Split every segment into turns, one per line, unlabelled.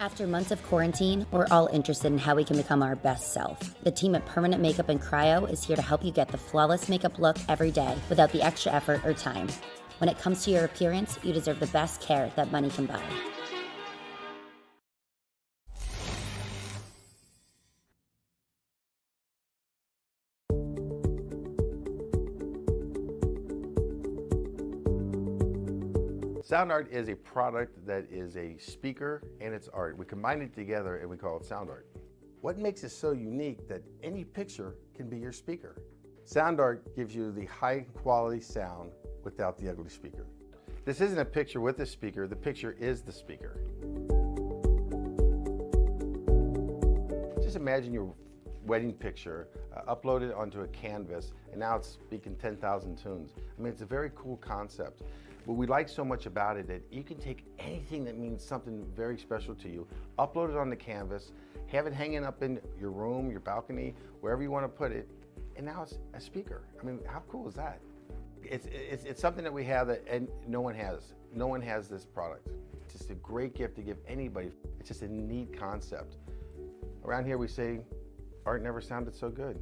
After months of quarantine, we're all interested in how we can become our best self. The team at Permanent Makeup and Cryo is here to help you get the flawless makeup look every day without the extra effort or time. When it comes to your appearance, you deserve the best care that money can buy.
Sound Art is a product that is a speaker and it's art. We combine it together and we call it Sound Art. What makes it so unique that any picture can be your speaker? Sound Art gives you the high quality sound without the ugly speaker. This isn't a picture with a speaker, the picture is the speaker. Just imagine your wedding picture uploaded onto a canvas and now it's speaking 10,000 tunes. I mean, it's a very cool concept. What we like so much about it that you can take anything that means something very special to you, upload it on the canvas, have it hanging up in your room, your balcony, wherever you want to put it, and now it's a speaker. I mean, how cool is that? It's something that we have that and no one has. No one has this product. It's just a great gift to give anybody. It's just a neat concept. Around here we say, art never sounded so good.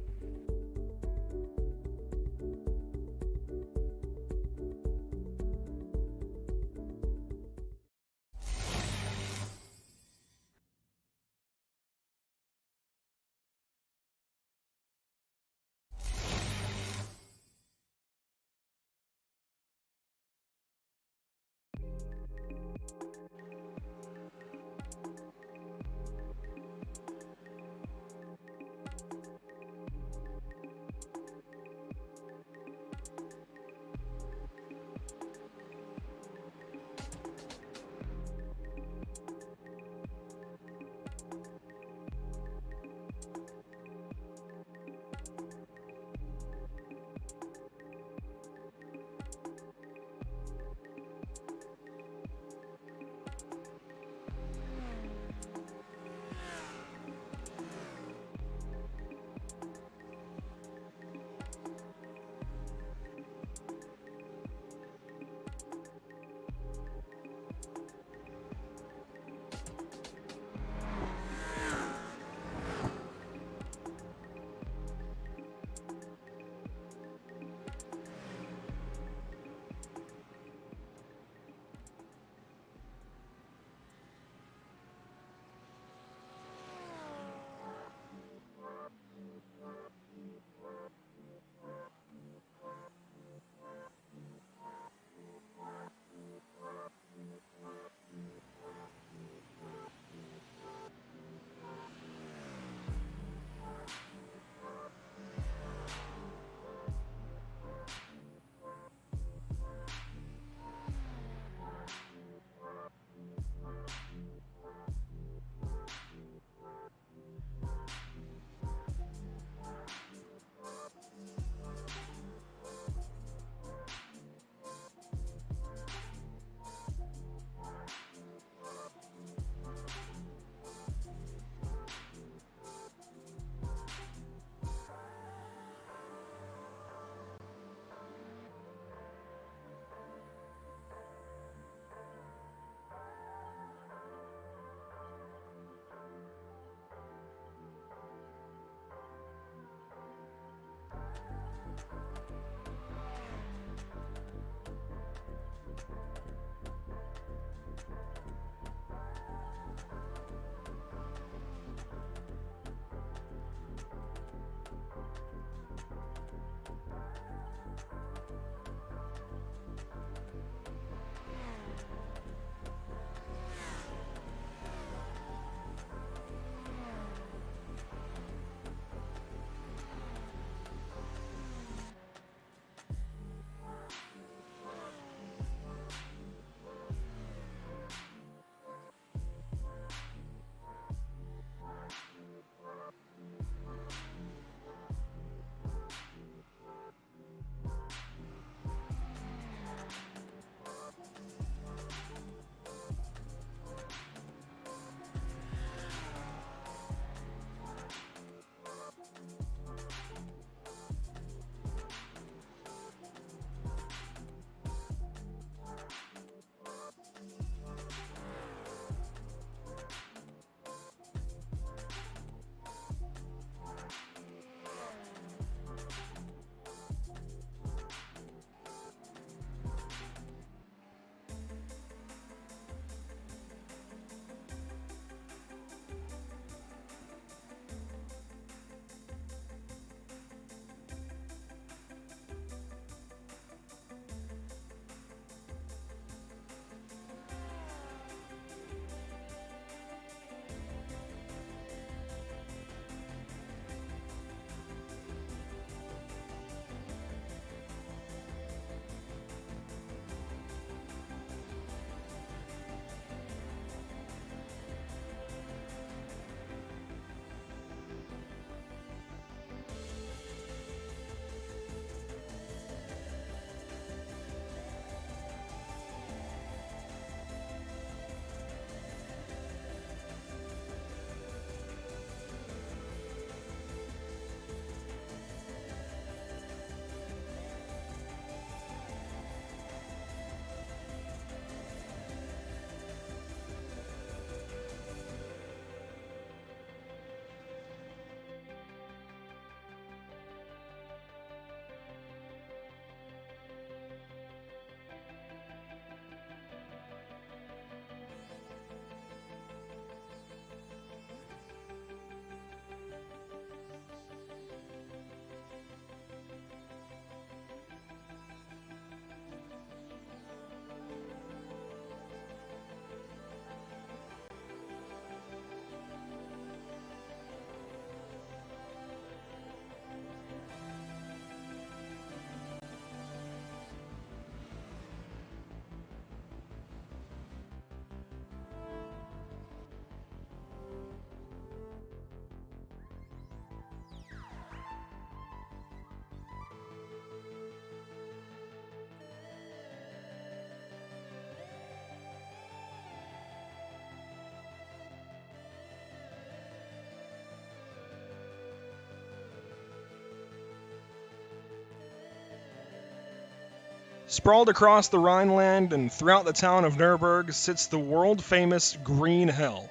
Sprawled across the Rhineland and throughout the town of Nurburgring sits the world-famous Green Hill,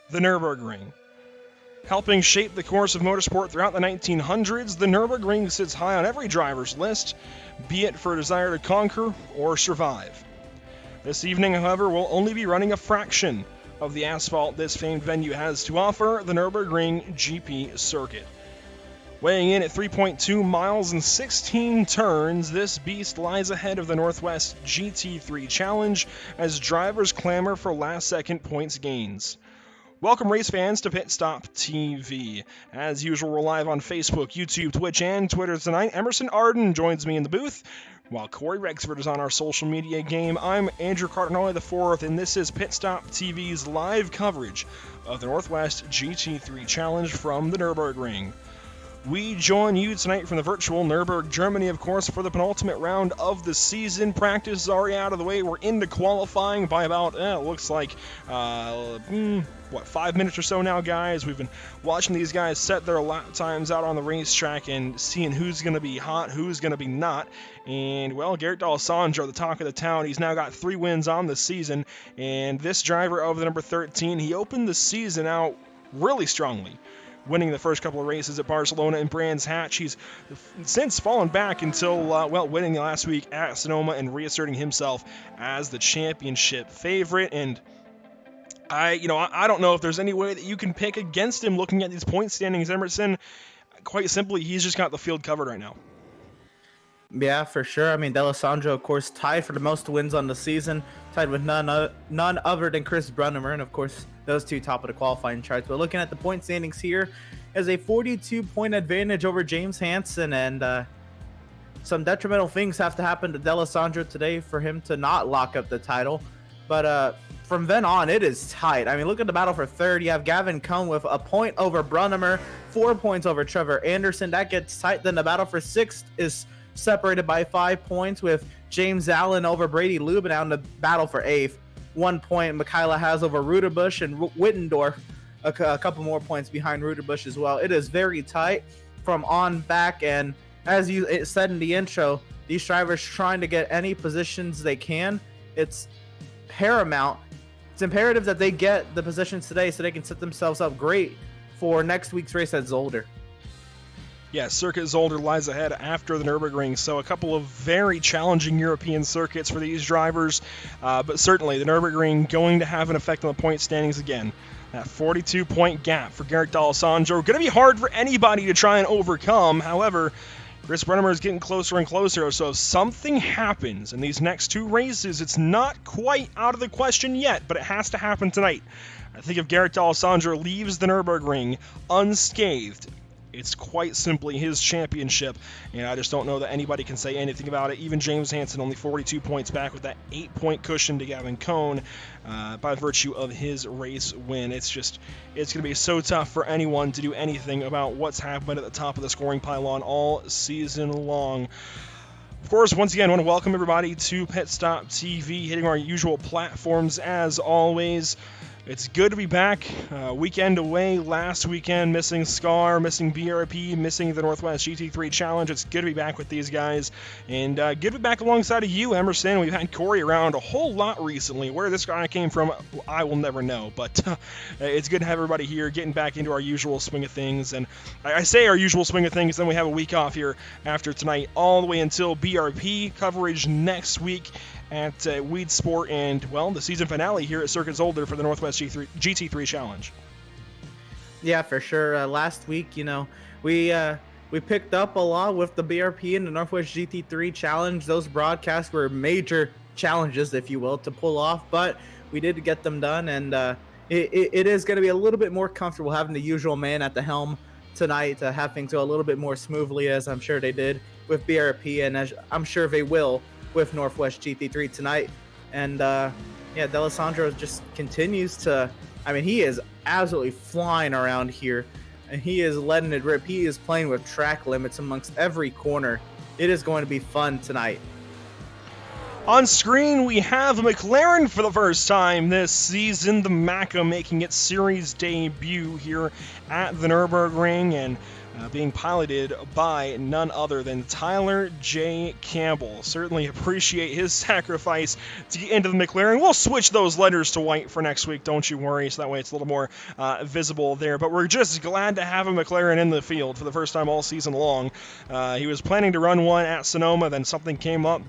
the Nürburgring. Helping shape the course of motorsport throughout the 1900s, the Nürburgring sits high on every driver's list, be it for a desire to conquer or survive. This evening, however, will only be running a fraction of the asphalt this famed venue has to offer, the Nürburgring GP circuit. Weighing in at 3.2 miles and 16 turns, this beast lies ahead of the Northwest GT3 Challenge as drivers clamor for last-second points gains. Welcome, race fans, to Pit Stop TV. As usual, we're live on Facebook, YouTube, Twitch, and Twitter tonight. Emerson Arden joins me in the booth, while Corey Rexford is on our social media game. I'm Andrew Cardinale IV, and this is Pit Stop TV's live coverage of the Northwest GT3 Challenge from the Nürburgring. We join you tonight from the virtual Nürburgring, Germany, of course, for the penultimate round of the season. Practice is already out of the way. We're into qualifying by about, it looks like, 5 minutes or so now, guys. We've been watching these guys set their lap times out on the racetrack and seeing who's going to be hot, who's going to be not. And, well, Garrett D'Alessandro, the talk of the town, he's now got 3 wins on the season. And this driver of the number 13, he opened the season out really strongly, winning the first couple of races at Barcelona and Brands Hatch. He's since fallen back until, winning last week at Sonoma and reasserting himself as the championship favorite. And I don't know if there's any way that you can pick against him looking at these point standings, Emerson. Quite simply, he's just got the field covered right now.
Yeah, for sure. I mean, D'Alessandro, of course, tied for the most wins on the season, tied with none other than Chris Brunnemer, and of course, those two top of the qualifying charts. But looking at the point standings here, has a 42-point advantage over James Hansen, and some detrimental things have to happen to D'Alessandro today for him to not lock up the title. But from then on, it is tight. I mean, look at the battle for third. You have Gavin Cohn with a point over Brunnemer, 4 points over Trevor Anderson. That gets tight. Then the battle for sixth is separated by 5 points with James Allen over Brady Lubin out in the battle for eighth. 1 point Michaela has over Ruderbusch, and Wittendorf a couple more points behind Ruderbusch as well. It is very tight from on back, and as you said in the intro, these drivers trying to get any positions they can. It's paramount. It's imperative that they get the positions today so they can set themselves up great for next week's race at Zolder.
Yeah, Circuit Zolder lies ahead after the Nürburgring, so a couple of very challenging European circuits for these drivers, but certainly the Nürburgring going to have an effect on the point standings again. That 42-point gap for Garrett D'Alessandro, going to be hard for anybody to try and overcome. However, Chris Brunnemer is getting closer and closer, so if something happens in these next 2 races, it's not quite out of the question yet, but it has to happen tonight. I think if Garrett D'Alessandro leaves the Nürburgring unscathed, it's quite simply his championship, and I just don't know that anybody can say anything about it. Even James Hansen only 42 points back with that 8-point cushion to Gavin Cohn by virtue of his race win. It's going to be so tough for anyone to do anything about what's happened at the top of the scoring pylon all season long. Of course, once again, I want to welcome everybody to Pit Stop TV, hitting our usual platforms as always. It's good to be back. Weekend away last weekend, missing Scar, missing BRP, missing the Northwest GT3 Challenge. It's good to be back with these guys, and good to be back alongside of you, Emerson. We've had Corey around a whole lot recently. Where this guy came from, I will never know, but it's good to have everybody here, getting back into our usual swing of things. And I say our usual swing of things, then we have a week off here after tonight, all the way until BRP coverage next week at Weed Sport, and, well, the season finale here at Circuit Zolder for the Northwest GT3 Challenge.
Yeah, for sure. Last week, we picked up a lot with the BRP and the Northwest GT3 Challenge. Those broadcasts were major challenges, if you will, to pull off, but we did get them done, and it is going to be a little bit more comfortable having the usual man at the helm tonight to have things go a little bit more smoothly, as I'm sure they did with BRP, and as I'm sure they will with Northwest GT3 tonight. And D'Alessandro just continues to, he is absolutely flying around here, and he is letting it rip. He is playing with track limits amongst every corner. It is going to be fun tonight.
On screen, we have a McLaren for the first time this season, the Macca making its series debut here at the Nürburgring, and being piloted by none other than Tyler J. Campbell. Certainly appreciate his sacrifice to get into the McLaren. We'll switch those letters to white for next week, don't you worry, so that way it's a little more visible there. But we're just glad to have a McLaren in the field for the first time all season long. He was planning to run one at Sonoma, then something came up,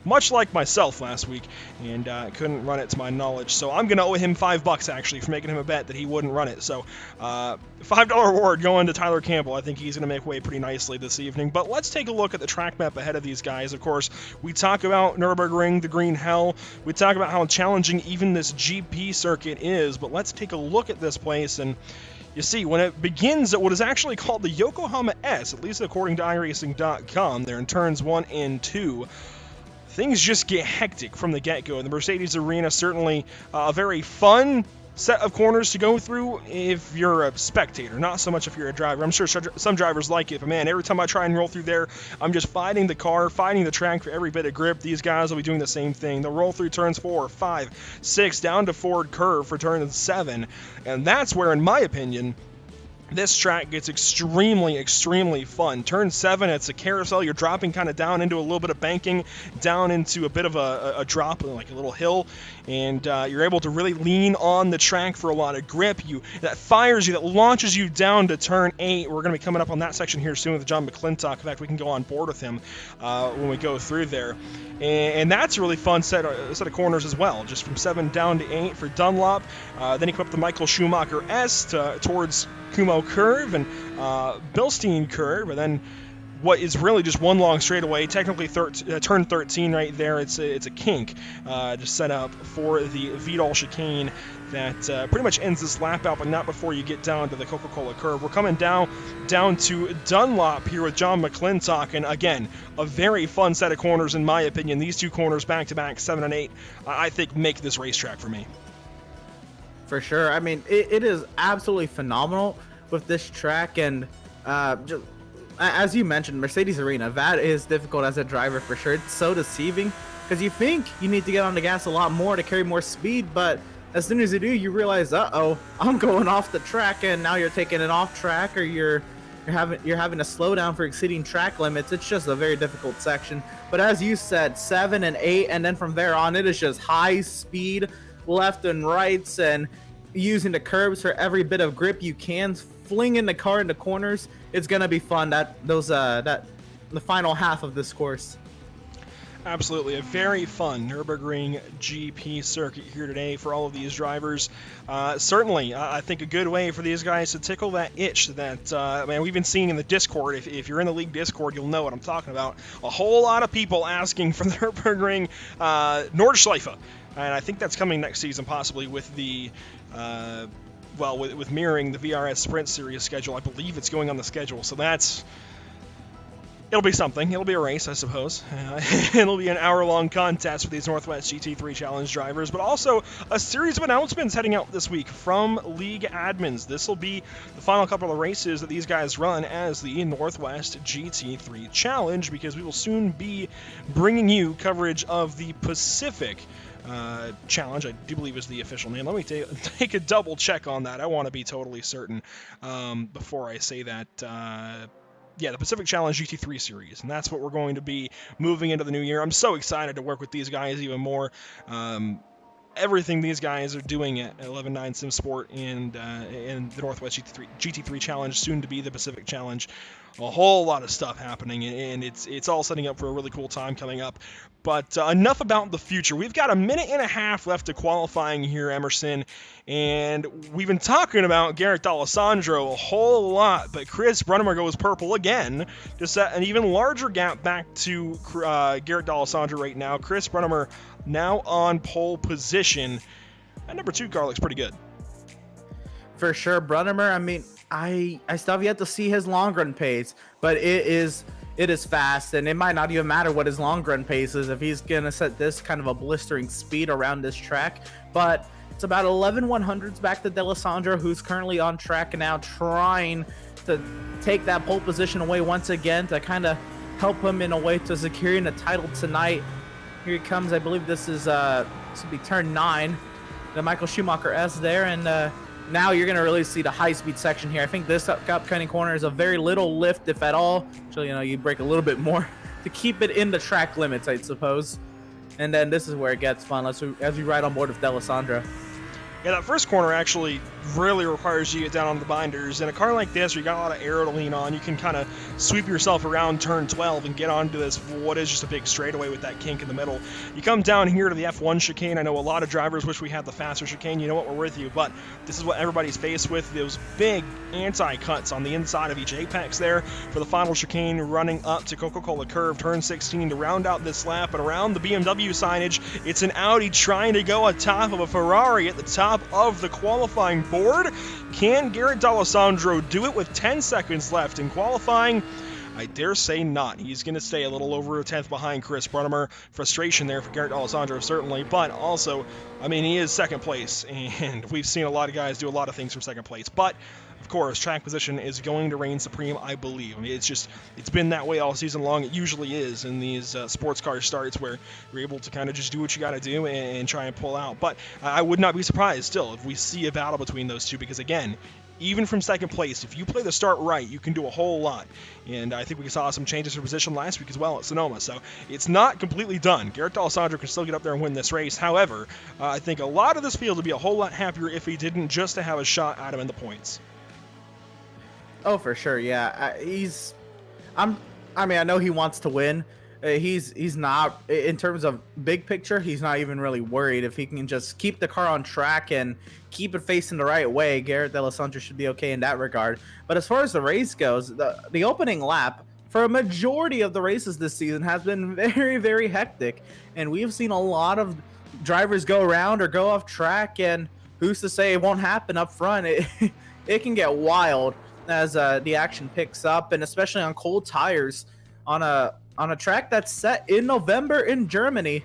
much like myself last week, and couldn't run it to my knowledge. So I'm going to owe him $5 actually for making him a bet that he wouldn't run it. So $5 reward going to Tyler Campbell. I think he's going to make way pretty nicely this evening. But let's take a look at the track map ahead of these guys. Of course, we talk about Nürburgring, the Green Hell. We talk about how challenging even this GP circuit is. But let's take a look at this place. And you see, when it begins at what is actually called the Yokohama S, at least according to iRacing.com, there in turns 1 and 2, things just get hectic from the get-go. The Mercedes Arena, certainly a very fun set of corners to go through if you're a spectator, not so much if you're a driver. I'm sure some drivers like it, but man, every time I try and roll through there, I'm just fighting the car, fighting the track for every bit of grip. These guys will be doing the same thing. They'll roll through turns 4, 5, 6, down to forward curve for turn 7, and that's where, in my opinion, this track gets extremely fun. Turn 7, it's a carousel. You're dropping kind of down into a little bit of banking, down into a bit of a drop, like a little hill, and you're able to really lean on the track for a lot of grip. That fires you, that launches you down to turn 8. We're going to be coming up on that section here soon with John McClintock. In fact, we can go on board with him when we go through there. And that's a really fun set of corners as well, just from 7 down to 8 for Dunlop. Then you come up the Michael Schumacher S towards Kumo Curve and Bilstein Curve, and then what is really just one long straightaway, technically turn 13 right there. It's a kink just set up for the Vidal chicane that pretty much ends this lap out, but not before you get down to the Coca-Cola curve. We're coming down to Dunlop here with John McClintock, and again, a very fun set of corners in my opinion. These two corners back-to-back, 7 and 8, I think make this racetrack for me.
For sure. I mean, it is absolutely phenomenal with this track, and just, as you mentioned, Mercedes Arena, that is difficult as a driver for sure. It's so deceiving because you think you need to get on the gas a lot more to carry more speed, but as soon as you do, you realize, uh-oh, I'm going off the track, and now you're taking it off track, or you're having to slow down for exceeding track limits. It's just a very difficult section. But as you said, 7 and 8, and then from there on, it is just high speed, left and rights, and using the curbs for every bit of grip you can, flinging the car into corners. It's gonna be fun. The final half of this course.
Absolutely, a very fun Nürburgring GP circuit here today for all of these drivers. Certainly, I think a good way for these guys to tickle that itch that, man, we've been seeing in the Discord. If you're in the league Discord, you'll know what I'm talking about. A whole lot of people asking for the Nürburgring Nordschleife. And I think that's coming next season, possibly with the, with mirroring the VRS Sprint Series schedule. I believe it's going on the schedule, so it'll be something. It'll be a race, I suppose. It'll be an hour-long contest for these Northwest GT3 Challenge drivers, but also a series of announcements heading out this week from league admins. This will be the final couple of races that these guys run as the Northwest GT3 Challenge, because we will soon be bringing you coverage of the Pacific Challenge, I do believe is the official name. Let me take a double check on that. I want to be totally certain before I say that. Yeah, the Pacific Challenge GT3 series, and that's what we're going to be moving into the new year. I'm so excited to work with these guys even more. Everything these guys are doing at 11-9 Sim Sport and the Northwest GT3 Challenge, soon to be the Pacific Challenge. A whole lot of stuff happening, and it's all setting up for a really cool time coming up. But enough about the future. We've got a minute and a half left to qualifying here, Emerson, and we've been talking about Garrett D'Alessandro a whole lot, but Chris Brunnemer goes purple again to set an even larger gap back to Garrett D'Alessandro right now. Chris Brunnemer now on pole position. That number 2 car looks pretty good.
For sure, Brunnemer, I mean, I still have yet to see his long run pace, but it is fast, and it might not even matter what his long run pace is if he's gonna set this kind of a blistering speed around this track. But it's about 11/100ths back to D'Alessandro, who's currently on track and now trying to take that pole position away once again to kind of help him in a way to securing a title tonight. Here he comes. I believe this will be turn 9. The Michael Schumacher S there, and now you're going to really see the high-speed section here. I think this upcoming corner is a very little lift, if at all. So, you brake a little bit more to keep it in the track limits, I suppose. And then this is where it gets fun as we ride on board with D'Alessandro.
Yeah, that first corner actually really requires you to get down on the binders. In a car like this, where you got a lot of aero to lean on, you can kind of sweep yourself around turn 12 and get onto this, what is just a big straightaway with that kink in the middle. You come down here to the F1 chicane. I know a lot of drivers wish we had the faster chicane. You know what, we're with you, but this is what everybody's faced with. Those big anti-cuts on the inside of each apex there for the final chicane running up to Coca-Cola Curve, turn 16 to round out this lap. And around the BMW signage, it's an Audi trying to go atop of a Ferrari at the top of the qualifying board. Can Garrett D'Alessandro do it with 10 seconds left in qualifying? I dare say not. He's going to stay a little over a tenth behind Chris Brunnemer. Frustration there for Garrett D'Alessandro, certainly, but also, he is second place, and we've seen a lot of guys do a lot of things from second place, but of course, track position is going to reign supreme, I believe. It's been that way all season long. It usually is in these sports car starts where you're able to kind of just do what you got to do and try and pull out. But I would not be surprised still if we see a battle between those two, because again, even from second place, if you play the start right, you can do a whole lot. And I think we saw some changes for position last week as well at Sonoma. So it's not completely done. Garrett D'Alessandro can still get up there and win this race. However, I think a lot of this field would be a whole lot happier if he didn't, just to have a shot at him in the points.
Oh, for sure, yeah. I know he wants to win. He's not, in terms of big picture, he's not even really worried. If he can just keep the car on track and keep it facing the right way, Garrett D'Alessandro should be okay in that regard. But as far as the race goes, the opening lap for a majority of the races this season has been very, very hectic. And we've seen a lot of drivers go around or go off track, and who's to say it won't happen up front? It can get wild as the action picks up, and especially on cold tires on a track that's set in November in Germany.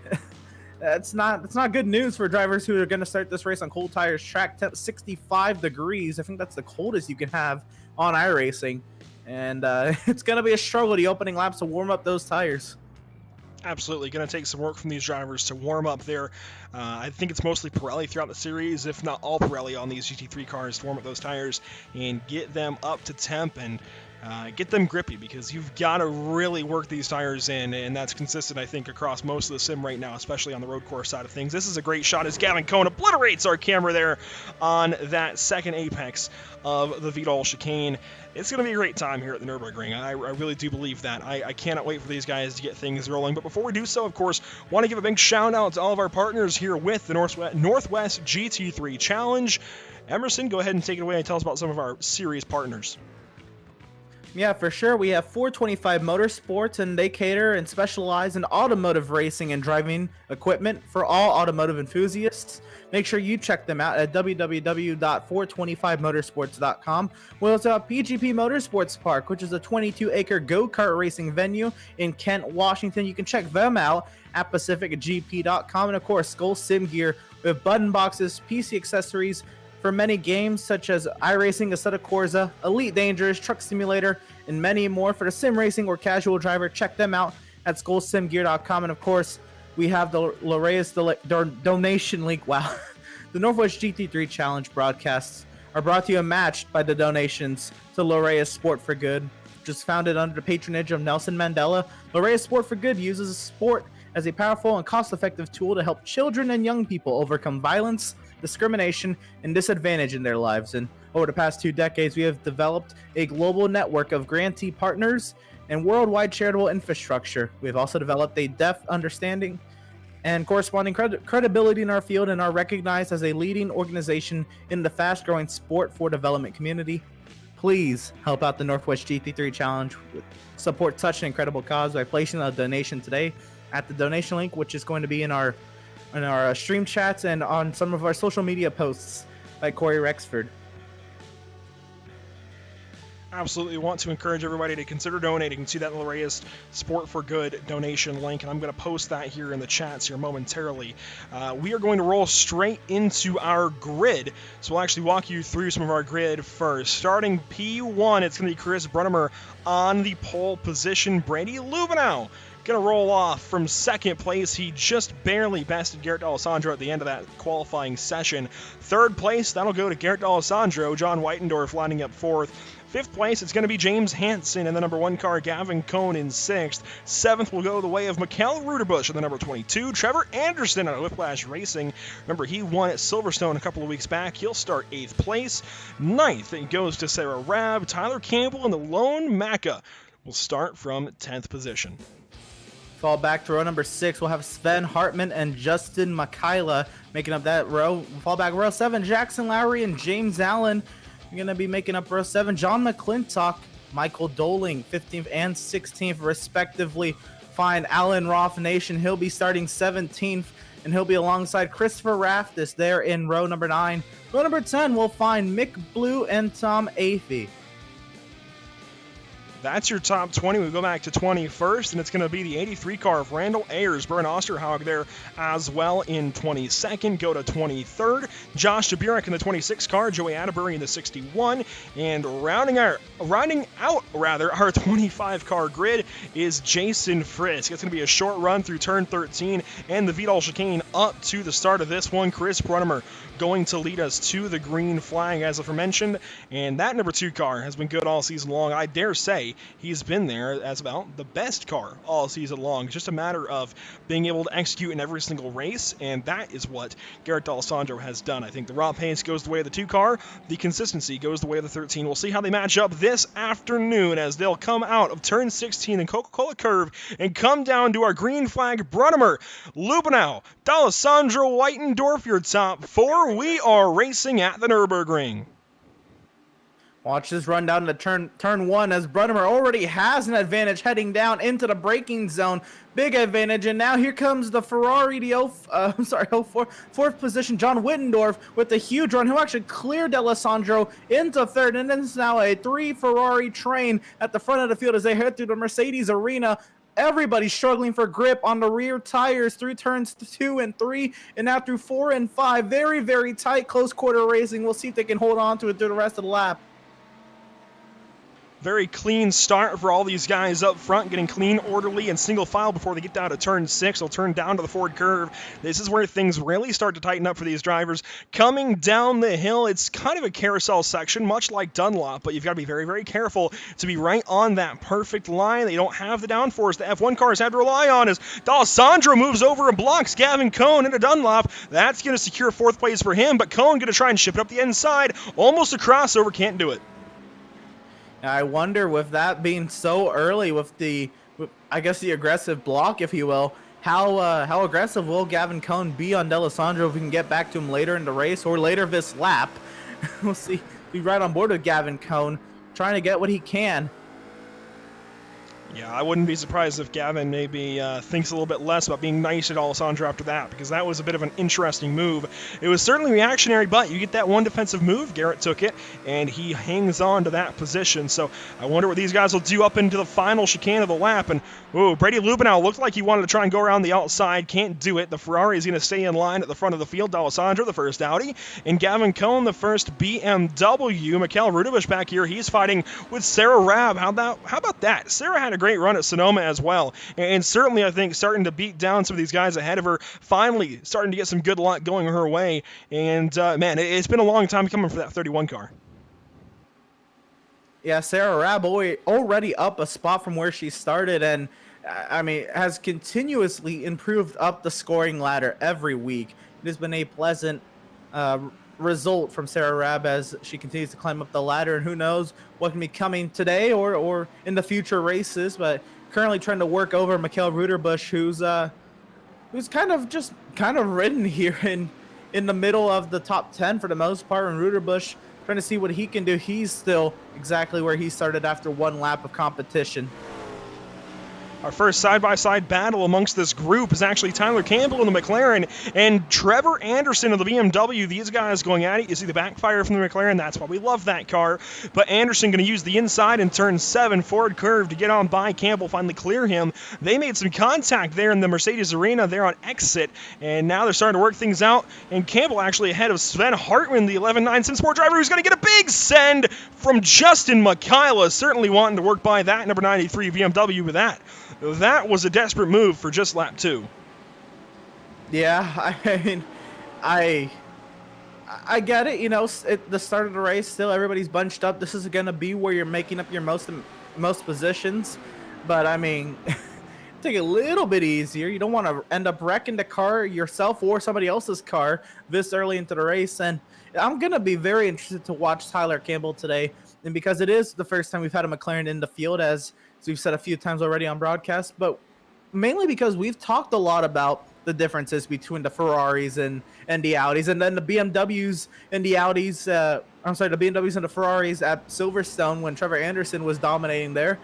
That's not good news for drivers who are going to start this race on cold tires. Track 65 degrees. I think that's the coldest you can have on iRacing, and it's going to be a struggle the opening laps to warm up those tires.
Absolutely. Going to take some work from these drivers to warm up there. I think it's mostly Pirelli throughout the series, if not all Pirelli on these GT3 cars, to warm up those tires and get them up to temp and get them grippy, because you've got to really work these tires in, and that's consistent, I think, across most of the sim right now, especially on the road course side of things. This is a great shot as Gavin Cohn obliterates our camera there on that second apex of the Vidal chicane. It's going to be a great time here at the Nürburgring. I really do believe that. I cannot wait for these guys to get things rolling. But before we do so, of course, want to give a big shout out to all of our partners here with the Northwest GT3 Challenge. Emerson, go ahead and take it away and tell us about some of our series partners.
Yeah, for sure. We have 425 Motorsports, and they cater and specialize in automotive racing and driving equipment for all automotive enthusiasts. Make sure you check them out at www.425motorsports.com. We also have PGP Motorsports Park, which is a 22-acre go-kart racing venue in Kent, Washington. You can check them out at pacificgp.com. And of course, Skull Sim Gear with button boxes, PC accessories for many games such as iRacing, Assetto Corsa, Elite Dangerous, Truck Simulator, and many more. For the sim racing or casual driver, check them out at skullsimgear.com. And of course, we have the Lorea's donation link. Wow. The Northwest GT3 Challenge broadcasts are brought to you and matched by the donations to Lorea's Sport for Good, which is founded under the patronage of Nelson Mandela. Lorea's Sport for Good uses sport as a powerful and cost-effective tool to help children and young people overcome violence, discrimination, and disadvantage in their lives. And over the past 2 decades, we have developed a global network of grantee partners and worldwide charitable infrastructure. We have also developed a depth understanding and corresponding credibility in our field, and are recognized as a leading organization in the fast-growing sport for development community. Please help out the Northwest GT3 Challenge. Support such an incredible cause by placing a donation today at the donation link, which is going to be in our stream chats and on some of our social media posts by Corey Rexford.
Absolutely want to encourage everybody to consider donating to that latest Sport for Good donation link, and I'm going to post that here in the chats here momentarily. We are going to roll straight into our grid, so we'll actually walk you through some of our grid first. Starting P1, it's going to be Chris Brunnemer on the pole position. Brady Lubenow going to roll off from second place. He just barely bested Garrett D'Alessandro at the end of that qualifying session. Third place, that'll go to Garrett D'Alessandro. John Whitendorf lining up fourth. Fifth place, it's going to be James Hansen in the number 1 car, Gavin Cohn in sixth. Seventh will go the way of Mikkel Ruderbusch in the number 22. Trevor Anderson out of Whiplash Racing. Remember, he won at Silverstone a couple of weeks back. He'll start 8th place. Ninth, it goes to Sarah Rabb. Tyler Campbell and the Lone Macca will start from 10th position.
Fall back to row number 6. We'll have Sven Hartman and Justin Makaila making up that row. Fall back row 7. Jackson Lowry and James Allen are going to be making up row 7. John McClintock, Michael Doling, 15th and 16th respectively. Find Alan Roth Nation. He'll be starting 17th, and he'll be alongside Christopher Raftis there in row number 9. Row number 10, we'll find Mick Blue and Tom Athey.
That's your top 20. We go back to 21st, and it's going to be the 83 car of Randall Ayers. Bern Osterhag there as well in 22nd. Go to 23rd. Josh Jaburek in the 26 car. Joey Atterbury in the 61. And rounding out our 25 car grid is Jason Frisk. It's going to be a short run through turn 13 and the Vidal chicane up to the start of this one. Chris Brunnemer going to lead us to the green flag, as aforementioned. And that number 2 car has been good all season long. I dare say he's been there as about the best car all season long. It's just a matter of being able to execute in every single race, and that is what Garrett D'Alessandro has done. I think the raw pace goes the way of the 2 car. The consistency goes the way of the 13. We'll see how they match up this afternoon as they'll come out of turn 16 in Coca-Cola Curve and come down to our green flag. Brunnemer, Lubenow, D'Alessandro, Whitendorf, your top 4. We are racing at the Nürburgring.
Watch this run down to turn 1 as Brunnemer already has an advantage heading down into the braking zone. Big advantage, and now here comes the Ferrari, fourth position, John Wittendorf with a huge run. He'll actually clear D'Alessandro into third, and then it's now a 3 Ferrari train at the front of the field as they head through the Mercedes arena. Everybody's struggling for grip on the rear tires through turns 2 and 3, and now through 4 and 5. Very, very tight, close quarter racing. We'll see if they can hold on to it through the rest of the lap.
Very clean start for all these guys up front, getting clean, orderly, and single file before they get down to turn 6. They'll turn down to the Ford curve. This is where things really start to tighten up for these drivers. Coming down the hill, it's kind of a carousel section, much like Dunlop, but you've got to be very, very careful to be right on that perfect line. They don't have the downforce the F1 cars had to rely on as D'Alessandro moves over and blocks Gavin Cohn into Dunlop. That's going to secure 4th place for him, but Cohn going to try and ship it up the inside. Almost a crossover, can't do it.
I wonder, with that being so early, with the aggressive block, if you will, how aggressive will Gavin Cohn be on D'Alessandro if we can get back to him later in the race or later this lap? We'll see. Be right on board with Gavin Cohn, trying to get what he can.
Yeah, I wouldn't be surprised if Gavin maybe thinks a little bit less about being nice to D'Alessandro after that, because that was a bit of an interesting move. It was certainly reactionary, but you get that one defensive move. Garrett took it, and he hangs on to that position. So I wonder what these guys will do up into the final chicane of the lap. And, Brady Lubenow looked like he wanted to try and go around the outside. Can't do it. The Ferrari is going to stay in line at the front of the field. D'Alessandro, the first Audi, and Gavin Cohn, the first BMW. Mikkel Ruderbusch back here. He's fighting with Sarah Rabb. How about that? Sarah had a great run at Sonoma as well, and certainly I think starting to beat down some of these guys ahead of her, finally starting to get some good luck going her way. And man, it's been a long time coming for that 31 car.
Yeah, Sarah Rabb already up a spot from where she started, and has continuously improved up the scoring ladder every week. It has been a pleasant result from Sarah Rabb as she continues to climb up the ladder, and who knows what can be coming today or in the future races. But currently trying to work over Mikkel Ruderbusch, who's kind of ridden here in the middle of the top 10 for the most part, and Ruderbusch trying to see what he can do. He's still exactly where he started after one lap of competition.
Our first side-by-side battle amongst this group is actually Tyler Campbell in the McLaren and Trevor Anderson of the BMW. These guys going at it. You see the backfire from the McLaren. That's why we love that car. But Anderson going to use the inside in turn 7 forward curve to get on by Campbell, finally clear him. They made some contact there in the Mercedes arena there on exit, and now they're starting to work things out. And Campbell actually ahead of Sven Hartman, the 11.9 Sim Sport driver, who's going to get a big send from Justin Mikayla. Certainly wanting to work by that number 93 BMW with that. That was a desperate move for just lap 2.
Yeah, I mean, I get it. You know, at the start of the race, still everybody's bunched up. This is going to be where you're making up your most positions. But I mean, take it a little bit easier. You don't want to end up wrecking the car yourself or somebody else's car this early into the race. And I'm going to be very interested to watch Tyler Campbell today. And because it is the first time we've had a McLaren in the field, as we've said a few times already on broadcast, but mainly because we've talked a lot about the differences between the Ferraris and the Audis, and then the BMWs and the Audis, the BMWs and the Ferraris at Silverstone when Trevor Anderson was dominating there.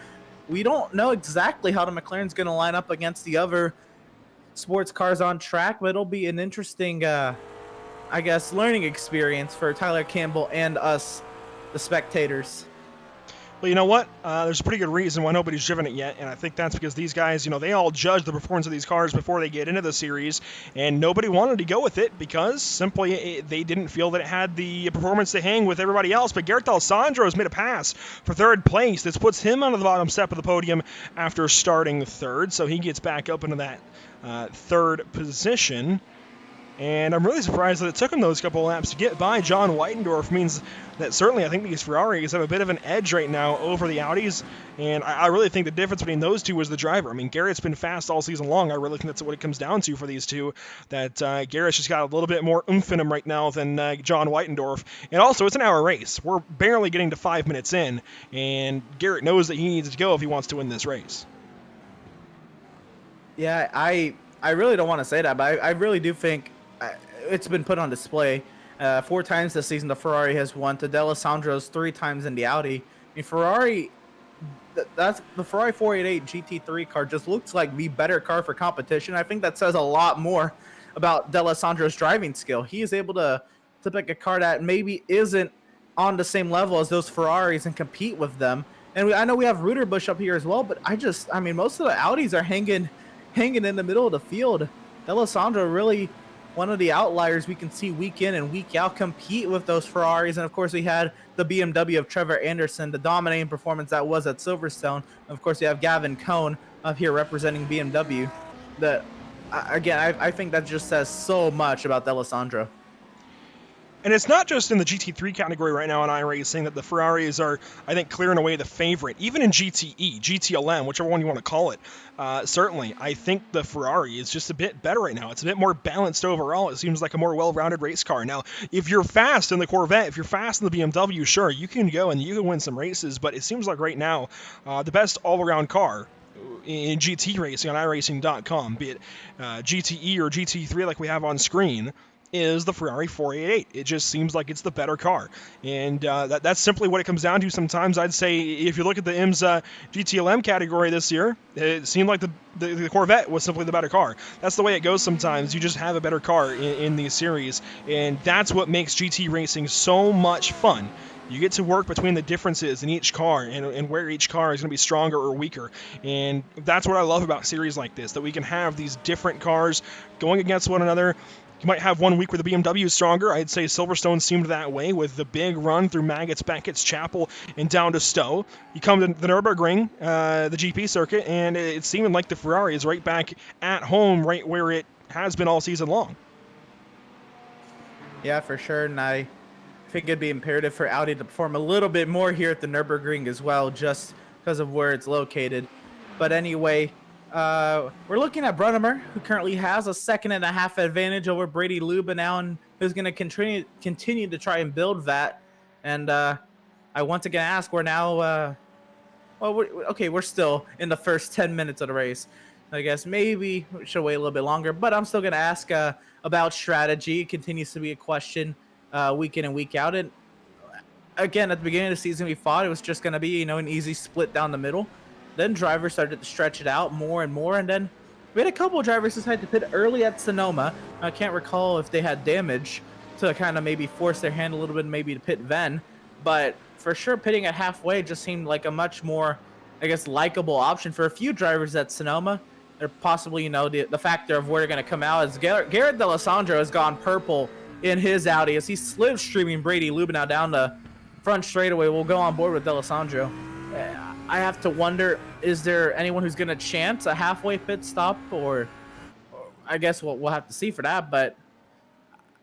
We don't know exactly how the McLaren's going to line up against the other sports cars on track, but it'll be an interesting, I guess, learning experience for Tyler Campbell and us, the spectators.
Well, you know what? There's a pretty good reason why nobody's driven it yet, and I think that's because these guys, you know, they all judge the performance of these cars before they get into the series, and nobody wanted to go with it because simply they didn't feel that it had the performance to hang with everybody else. But Garrett Alessandro has made a pass for third place. This puts him on the bottom step of the podium after starting third, so he gets back up into that third position. And I'm really surprised that it took him those couple of laps to get by John Weitendorf. Means that certainly I think these Ferraris have a bit of an edge right now over the Audis. And I really think the difference between those two was the driver. I mean, Garrett's been fast all season long. I really think that's what it comes down to for these two, that Garrett's just got a little bit more oomph in him right now than John Weitendorf. And also, it's an hour race. We're barely getting to 5 minutes in, and Garrett knows that he needs to go if he wants to win this race.
Yeah, I really don't want to say that, but I really do think it's been put on display. 4 times this season the Ferrari has won to D'Alessandro's 3 times in the Audi. I mean, Ferrari, that's the Ferrari 488 GT3 car just looks like the better car for competition. I think that says a lot more about D'Alessandro's driving skill. He is able to pick a car that maybe isn't on the same level as those Ferraris and compete with them. And I know we have Ruderbusch up here as well, but I mean, most of the Audis are hanging in the middle of the field. D'Alessandro really one of the outliers we can see week in and week out compete with those Ferraris. And of course we had the BMW of Trevor Anderson, the dominating performance that was at Silverstone. And of course we have Gavin Cohn up here representing BMW. I think that just says so much about D'Alessandro.
And it's not just in the GT3 category right now in iRacing that the Ferraris are, I think, clearing away the favorite. Even in GTE, GTLM, whichever one you want to call it, certainly, I think the Ferrari is just a bit better right now. It's a bit more balanced overall. It seems like a more well-rounded race car. Now, if you're fast in the Corvette, if you're fast in the BMW, sure, you can go and you can win some races, but it seems like right now, the best all-around car in GT racing on iRacing.com, be it GTE or GT3 like we have on screen, is the Ferrari 488. It just seems like it's the better car. And that's simply what it comes down to sometimes. I'd say if you look at the IMSA GTLM category this year, it seemed like the Corvette was simply the better car. That's the way it goes sometimes. You just have a better car in these series. And that's what makes GT racing so much fun. You get to work between the differences in each car and where each car is going to be stronger or weaker. And that's what I love about series like this, that we can have these different cars going against one another. You might have 1 week where the BMW is stronger. I'd say Silverstone seemed that way with the big run through Maggots, Beckett's, Chapel, and down to Stowe. You come to the Nürburgring, the GP circuit, and it's seeming like the Ferrari is right back at home, right where it has been all season long.
Yeah, for sure. And I think it'd be imperative for Audi to perform a little bit more here at the Nürburgring as well, just because of where it's located. But anyway, we're looking at Brunnemer, who currently has a 1.5 advantage over Brady Lubenow, and who's going to continue to try and build that. And I once again ask, we're now, we're still in the first 10 minutes of the race. I guess maybe we should wait a little bit longer, but I'm still going to ask about strategy. It continues to be a question week in and week out. And again, at the beginning of the season, we thought it was just going to be, an easy split down the middle. Then drivers started to stretch it out more and more, and then we had a couple of drivers decide to pit early at Sonoma. I can't recall if they had damage to kind of maybe force their hand a little bit, maybe to pit then, but for sure pitting at halfway just seemed like a much more, I guess, likable option for a few drivers at Sonoma. They're possibly, the factor of where they're going to come out is Garrett D'Alessandro has gone purple in his Audi as he's slipstreaming Brady Lubenow down the front straightaway. We'll go on board with D'Alessandro. I have to wonder, is there anyone who's going to chance a halfway pit stop, or I guess we'll have to see for that, but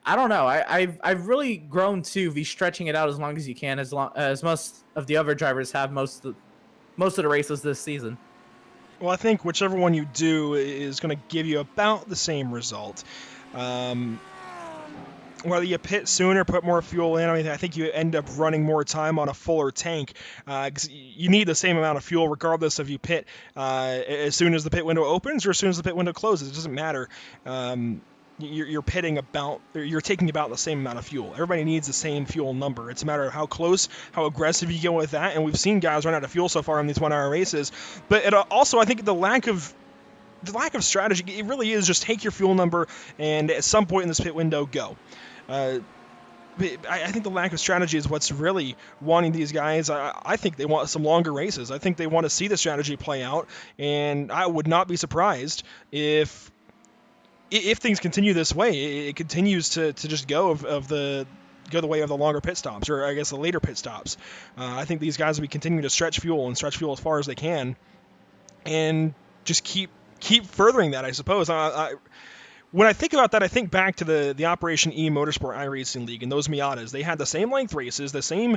I don't know. I've really grown to be stretching it out as long as you can, as most of the other drivers have most of the races this season.
Well, I think whichever one you do is going to give you about the same result. Whether you pit sooner, put more fuel in, I think you end up running more time on a fuller tank, because you need the same amount of fuel regardless if you pit as soon as the pit window opens or as soon as the pit window closes. It doesn't matter. You're taking about the same amount of fuel. Everybody needs the same fuel number. It's a matter of how close, how aggressive you go with that, and we've seen guys run out of fuel so far in these 1-hour races. But it also, I think the lack of strategy, it really is just take your fuel number and at some point in this pit window, go. I think the lack of strategy is what's really wanting these guys. I think they want some longer races. I think they want to see the strategy play out, and I would not be surprised if things continue this way. It continues to just go the way of the longer pit stops, or I guess the later pit stops. I think these guys will be continuing to stretch fuel as far as they can, and just keep furthering that, I suppose. When I think about that, I think back to the Operation E Motorsport iRacing League and those Miatas. They had the same length races, the same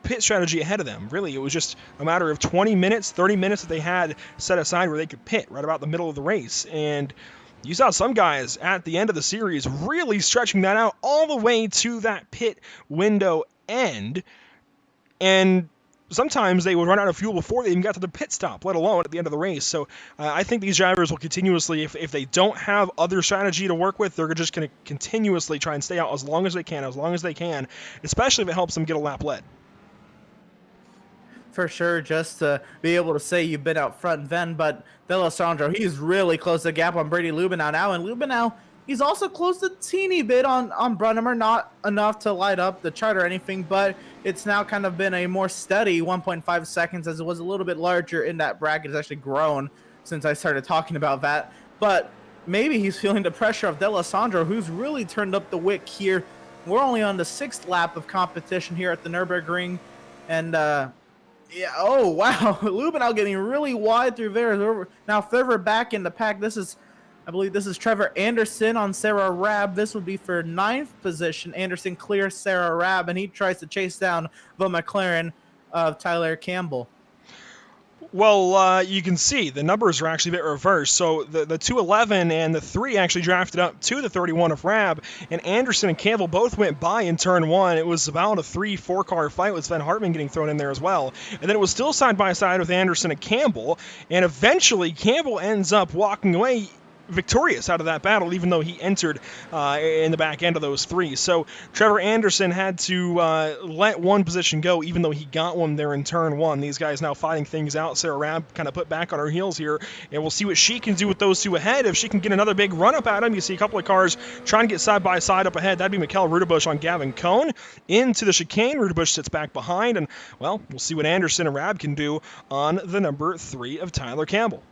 pit strategy ahead of them. Really, it was just a matter of 20 minutes, 30 minutes that they had set aside where they could pit right about the middle of the race. And you saw some guys at the end of the series really stretching that out all the way to that pit window end. And sometimes they would run out of fuel before they even got to the pit stop, let alone at the end of the race. So I think these drivers will continuously, if they don't have other strategy to work with, they're just going to continuously try and stay out as long as they can, especially if it helps them get a lap led.
For sure, just to be able to say you've been out front then, but D'Alessandro, he's really close the gap on Brady Lubenow now, and Lubenow, he's also closed a teeny bit on Brunnemer, not enough to light up the chart or anything, but it's now kind of been a more steady 1.5 seconds, as it was a little bit larger in that bracket. It's actually grown since I started talking about that, but maybe he's feeling the pressure of D'Alessandro, who's really turned up the wick here. We're only on the 6th lap of competition here at the Nürburgring, and yeah, oh wow, Lubenow getting really wide through there. Now further back in the pack, I believe this is Trevor Anderson on Sarah Rabb. This would be for 9th position. Anderson clears Sarah Rabb, and he tries to chase down the McLaren of Tyler Campbell.
Well, you can see the numbers are actually a bit reversed. So the 211 and the 3 actually drafted up to the 31 of Rabb, and Anderson and Campbell both went by in turn 1. It was about a 3-4 car fight with Sven Hartman getting thrown in there as well. And then it was still side by side with Anderson and Campbell, and eventually Campbell ends up walking away victorious out of that battle, even though he entered in the back end of those 3. So Trevor Anderson had to let one position go, even though he got one there in turn 1. These guys now fighting things out. Sarah Rabb kind of put back on her heels here, and we'll see what she can do with those 2 ahead. If she can get another big run up at him, you see a couple of cars trying to get side by side up ahead. That'd be Mikkel Rudebusch on Gavin Cohn into the chicane. Rudebusch sits back behind, and well, we'll see what Anderson and Rabb can do on the number 3 of Tyler Campbell.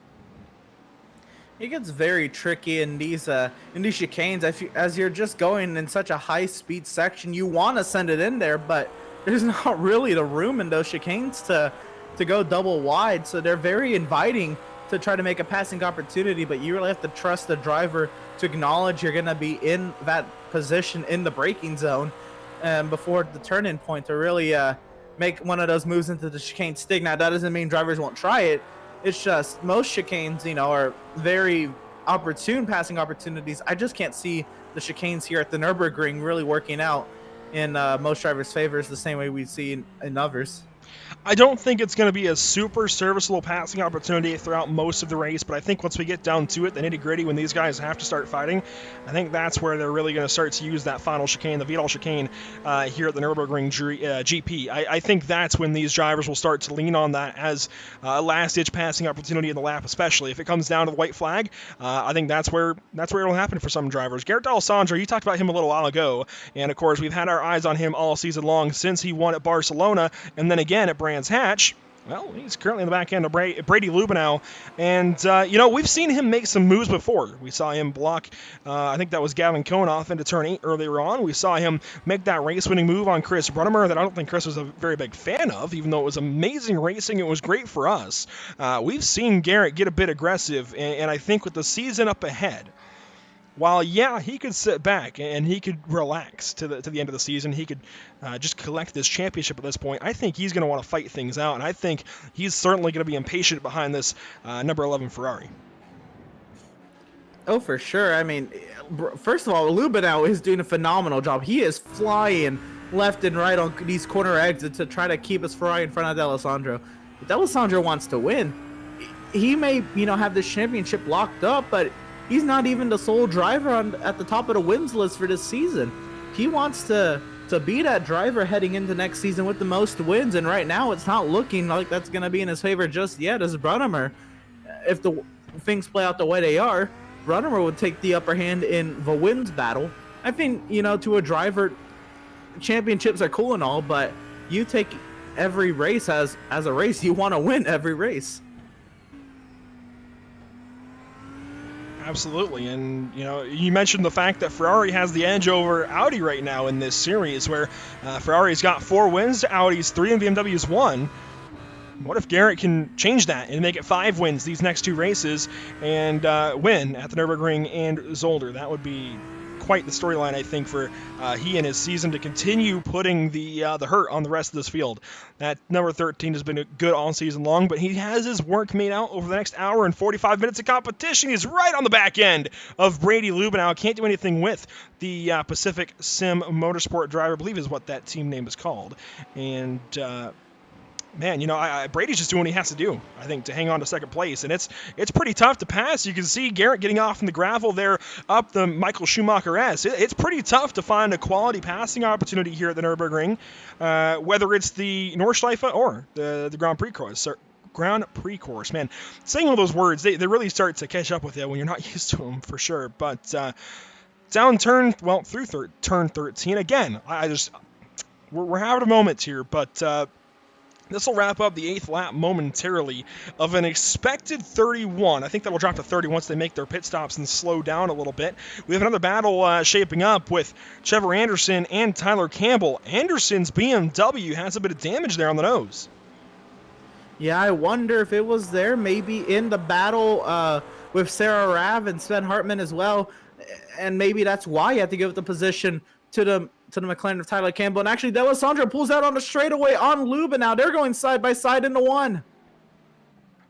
It gets very tricky in these chicanes. As you're just going in such a high-speed section, you want to send it in there, but there's not really the room in those chicanes to go double wide. So they're very inviting to try to make a passing opportunity, but you really have to trust the driver to acknowledge you're going to be in that position in the braking zone before the turn-in point to really make one of those moves into the chicane stick. Now, that doesn't mean drivers won't try it. It's just most chicanes, are very opportune passing opportunities. I just can't see the chicanes here at the Nürburgring really working out in most drivers' favors the same way we see in others.
I don't think it's going to be a super serviceable passing opportunity throughout most of the race, but I think once we get down to it, the nitty-gritty, when these guys have to start fighting, I think that's where they're really going to start to use that final chicane, the Vidal chicane, here at the Nürburgring GP. I think that's when these drivers will start to lean on that as a last-ditch passing opportunity in the lap, especially. If it comes down to the white flag, I think that's where it'll happen for some drivers. Garrett D'Alessandro, you talked about him a little while ago, and of course, we've had our eyes on him all season long since he won at Barcelona, and then again at Brands Hatch. Well, he's currently in the back end of Brady Lubenow, and, we've seen him make some moves before. We saw him block, I think that was Gavin Konoff into turn 8 earlier on. We saw him make that race-winning move on Chris Brunnemer that I don't think Chris was a very big fan of, even though it was amazing racing. It was great for us. We've seen Garrett get a bit aggressive, and I think with the season up ahead, while, yeah, he could sit back and he could relax to the end of the season, he could just collect this championship at this point, I think he's going to want to fight things out, and I think he's certainly going to be impatient behind this number 11 Ferrari.
Oh, for sure. I mean, first of all, Lubenow is doing a phenomenal job. He is flying left and right on these corner exits to try to keep his Ferrari in front of D'Alessandro. If D'Alessandro wants to win, he may, have this championship locked up, but he's not even the sole driver at the top of the wins list for this season. He wants to be that driver heading into next season with the most wins, and right now it's not looking like that's going to be in his favor just yet as Brunnemer. If the things play out the way they are, Brunnemer would take the upper hand in the wins battle. I think, to a driver, championships are cool and all, but you take every race as a race. You want to win every race.
Absolutely, and you mentioned the fact that Ferrari has the edge over Audi right now in this series, where Ferrari's got 4 wins to Audi's 3 and BMW's 1. What if Garrett can change that and make it 5 wins these next 2 races and win at the Nürburgring and Zolder? That would be quite the storyline, I think, for he and his season to continue putting the hurt on the rest of this field. That number 13 has been good all season long, but he has his work made out over the next hour and 45 minutes of competition. He's right on the back end of Brady Lubenow. Can't do anything with the Pacific Sim Motorsport driver, I believe is what that team name is called. And man, Brady's just doing what he has to do, I think, to hang on to second place. And it's pretty tough to pass. You can see Garrett getting off in the gravel there up the Michael Schumacher S. It's pretty tough to find a quality passing opportunity here at the Nürburgring, whether it's the Nordschleife or the Grand Prix course. Grand Prix course, man. Saying all those words, they really start to catch up with you when you're not used to them, for sure. But through turn 13, again, we're having a moment here, but this will wrap up the 8th lap momentarily of an expected 31. I think that will drop to 30 once they make their pit stops and slow down a little bit. We have another battle shaping up with Trevor Anderson and Tyler Campbell. Anderson's BMW has a bit of damage there on the nose.
Yeah, I wonder if it was there maybe in the battle with Sarah Rav and Sven Hartman as well. And maybe that's why you have to give the position to the McLaren of Tyler Campbell. And actually, D'Alessandro pulls out on the straightaway on Lubenow. They're going side by side into one.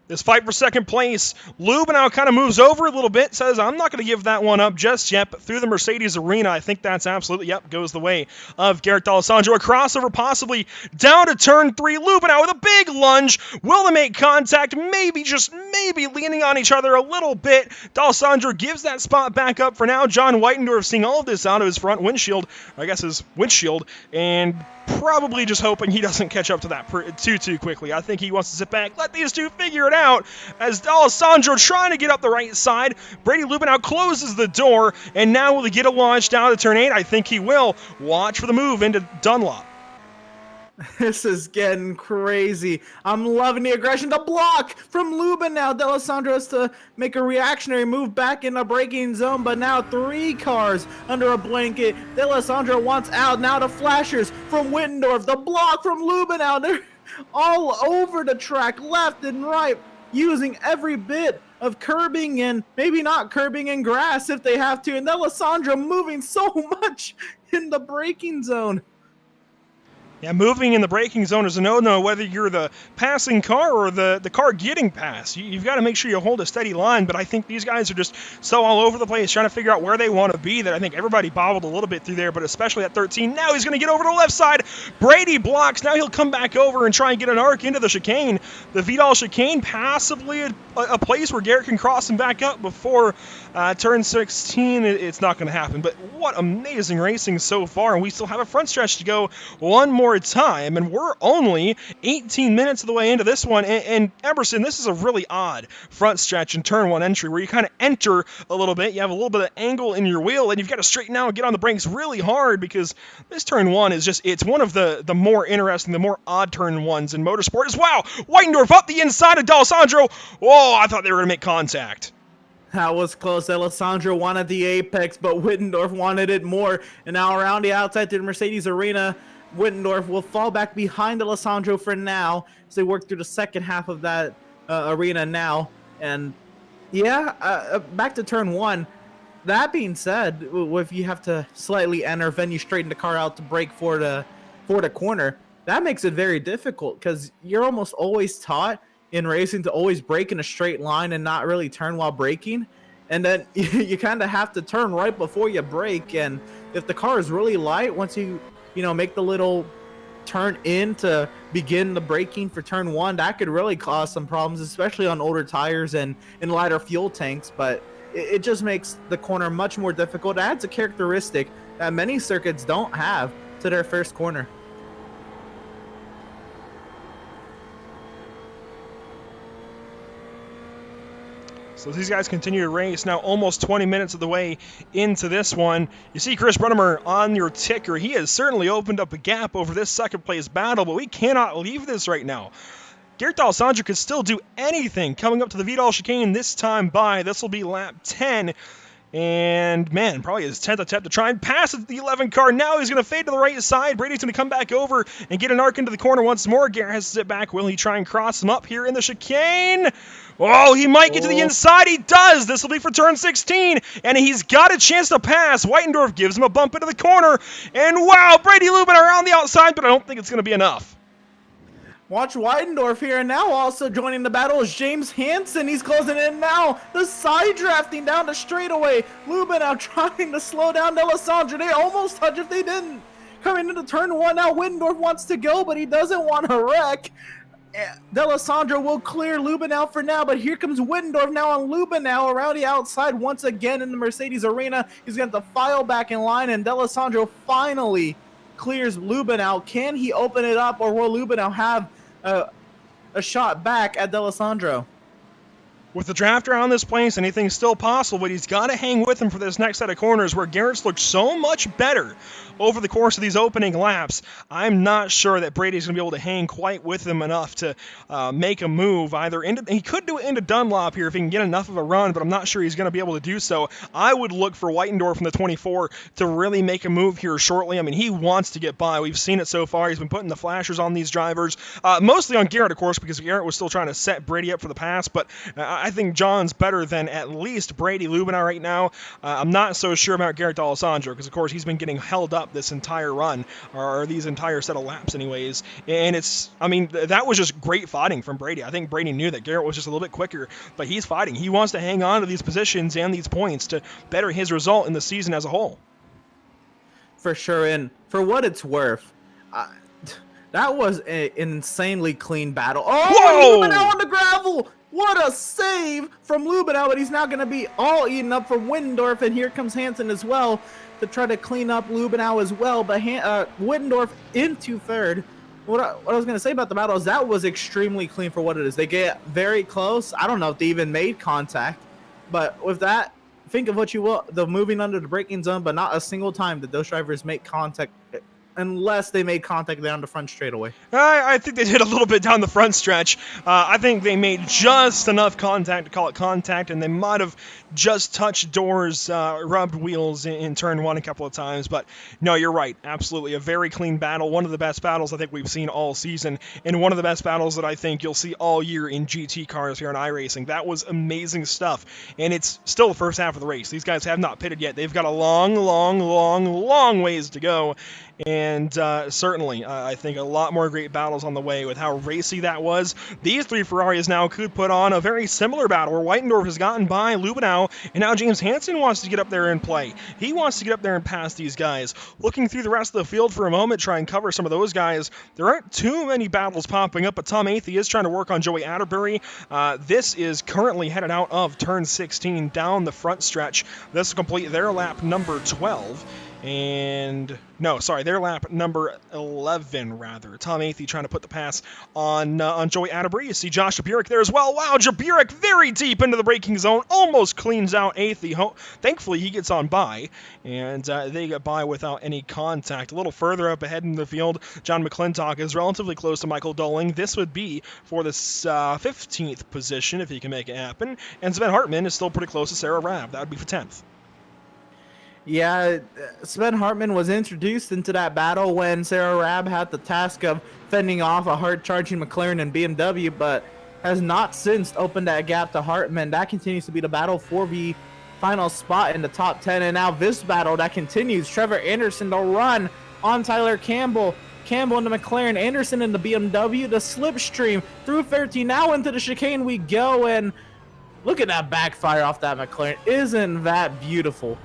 This fight for second place, Lubenow kind of moves over a little bit, says, I'm not going to give that one up just yet, but through the Mercedes arena, I think that's absolutely, goes the way of Garrett D'Alessandro. A crossover possibly down to turn 3. Lubenow with a big lunge. Will they make contact? Maybe, just maybe, leaning on each other a little bit. D'Alessandro gives that spot back up for now. John Whitendorf seeing all of this out of his front windshield, I guess his windshield, and probably just hoping he doesn't catch up to that too quickly. I think he wants to sit back, let these two figure it out, as D'Alessandro trying to get up the right side. Brady Lubenow closes the door, and now will he get a launch down to turn 8? I think he will. Watch for the move into Dunlop.
This is getting crazy. I'm loving the aggression. The block from Lubenow. D'Alessandro has to make a reactionary move back in the braking zone, but now 3 cars under a blanket. D'Alessandro wants out. Now the flashers from Wittendorf. The block from Lubenow. They're all over the track, left and right, using every bit of curbing and maybe not curbing in grass if they have to. And D'Alessandro moving so much in the braking zone.
Yeah, moving in the braking zone is a no-no, whether you're the passing car or the car getting passed. You've got to make sure you hold a steady line, but I think these guys are just so all over the place trying to figure out where they want to be that I think everybody bobbled a little bit through there, but especially at 13. Now he's going to get over to the left side. Brady blocks. Now he'll come back over and try and get an arc into the chicane. The Vidal chicane, possibly a place where Garrett can cross and back up before turn 16. It's not going to happen, but what amazing racing so far, and we still have a front stretch to go one more time, and we're only 18 minutes of the way into this one. And Emerson, this is a really odd front stretch and turn 1 entry where you kind of enter a little bit, you have a little bit of angle in your wheel, and you've got to straighten out and get on the brakes really hard, because this turn 1 is just, it's one of the more interesting, the more odd turn 1s in motorsport. As wow, Weitendorf up the inside of D'Alessandro. Whoa, I thought they were going to make contact.
That was close. Alessandro wanted the apex, but Wittendorf wanted it more. And now around the outside to the Mercedes arena, Wittendorf will fall back behind Alessandro for now as they work through the second half of that arena now. And yeah, back to turn 1. That being said, if you have to slightly enter, then you straighten the car out to brake for the corner, that makes it very difficult because you're almost always taught in racing to always brake in a straight line and not really turn while braking. And then you kind of have to turn right before you brake. And if the car is really light, once you make the little turn in to begin the braking for turn 1, that could really cause some problems, especially on older tires and in lighter fuel tanks. But it just makes the corner much more difficult. It adds a characteristic that many circuits don't have to their first corner.
So these guys continue to race now almost 20 minutes of the way into this one. You see Chris Brunnemer on your ticker. He has certainly opened up a gap over this second place battle, but we cannot leave this right now. Garrett D'Alessandro could still do anything coming up to the Vidal chicane this time by. This will be lap 10. And, man, probably his 10th attempt to try and pass the 11 car. Now he's going to fade to the right side. Brady's going to come back over and get an arc into the corner once more. Garrett has to sit back. Will he try and cross him up here in the chicane? Oh, he might get to the inside. He does. This will be for turn 16. And he's got a chance to pass. Weitendorf gives him a bump into the corner. And, wow, Brady Lubin around the outside, but I don't think it's going to be enough.
Watch Weitendorf here, and now also joining the battle is James Hansen. He's closing in now. The side drafting down the straightaway. Lubin now trying to slow down D'Alessandro. They almost touch if they didn't. Coming into turn 1 now, Weitendorf wants to go, but he doesn't want to wreck. D'Alessandro will clear Lubin out for now, but here comes Weitendorf now on Lubin now around the outside once again in the Mercedes arena. He's going to file back in line, and D'Alessandro finally clears Lubin out. Can he open it up, or will Lubin now have a shot back at D'Alessandro?
With the draft around this place, anything's still possible, but he's got to hang with him for this next set of corners where Garrett's looked so much better over the course of these opening laps. I'm not sure that Brady's going to be able to hang quite with him enough to make a move either into. He could do it into Dunlop here if he can get enough of a run, but I'm not sure he's going to be able to do so. I would look for Weitendorf from the 24 to really make a move here shortly. I mean, he wants to get by. We've seen it so far. He's been putting the flashers on these drivers, mostly on Garrett, of course, because Garrett was still trying to set Brady up for the pass, but I think John's better than at least Brady Lubin right now. I'm not so sure about Garrett D'Alessandro because, of course, he's been getting held up this entire run, or these entire set of laps anyways. And it's, I mean, that was just great fighting from Brady. I think Brady knew that Garrett was just a little bit quicker, but he's fighting. He wants to hang on to these positions and these points to better his result in the season as a whole.
For sure, and for what it's worth, that was an insanely clean battle. Oh, Lubin out on the gravel! What a save from Lubin, but he's now going to be all eaten up for Weitendorf, and here comes Hansen as well to try to clean up Lubin as well, but Weitendorf into third. What I was going to say about the battle is that was extremely clean for what it is. They get very close. I don't know if they even made contact, but with that, think of what you will, the moving under the braking zone, but not a single time did those drivers make contact unless they made contact down the front straightaway.
I think they did a little bit down the front stretch. I think they made just enough contact to call it contact, and they might have just touched doors, rubbed wheels in turn 1 a couple of times. But no, you're right. Absolutely. A very clean battle. One of the best battles I think we've seen all season, and one of the best battles that I think you'll see all year in GT cars here on iRacing. That was amazing stuff. And it's still the first half of the race. These guys have not pitted yet. They've got a long ways to go. And and certainly I think a lot more great battles on the way with how racy that was. These three Ferraris now could put on a very similar battle where Whitendorf has gotten by Lubenow, and now James Hansen wants to get up there and play. He wants to get up there and pass these guys. Looking through the rest of the field for a moment, try and cover some of those guys. There aren't too many battles popping up, but Tom Athey is trying to work on Joey Atterbury. This is currently headed out of turn 16 down the front stretch. This will complete their lap number 12. And no, sorry, their lap number 11 rather. Tom Athey trying to put the pass on Joey Atterbury. You see Josh Jaburek there as well. Wow, Jaburek very deep into the braking zone, almost cleans out Athey. Thankfully, he gets on by, and they get by without any contact. A little further up ahead in the field, John McClintock is relatively close to Michael Doling. This would be for the 15th position if he can make it happen. And Sven Hartman is still pretty close to Sarah Rabb. That would be for 10th.
Yeah, Sven Hartman was introduced into that battle when Sarah Rabb had the task of fending off a hard-charging McLaren and BMW, but has not since opened that gap to Hartman. That continues to be the battle for the final spot in the top 10, and now this battle that continues. Trevor Anderson to run on Tyler Campbell. Campbell into McLaren, Anderson in the BMW, the slipstream through 13, now into the chicane we go, and look at that backfire off that McLaren. Isn't that beautiful?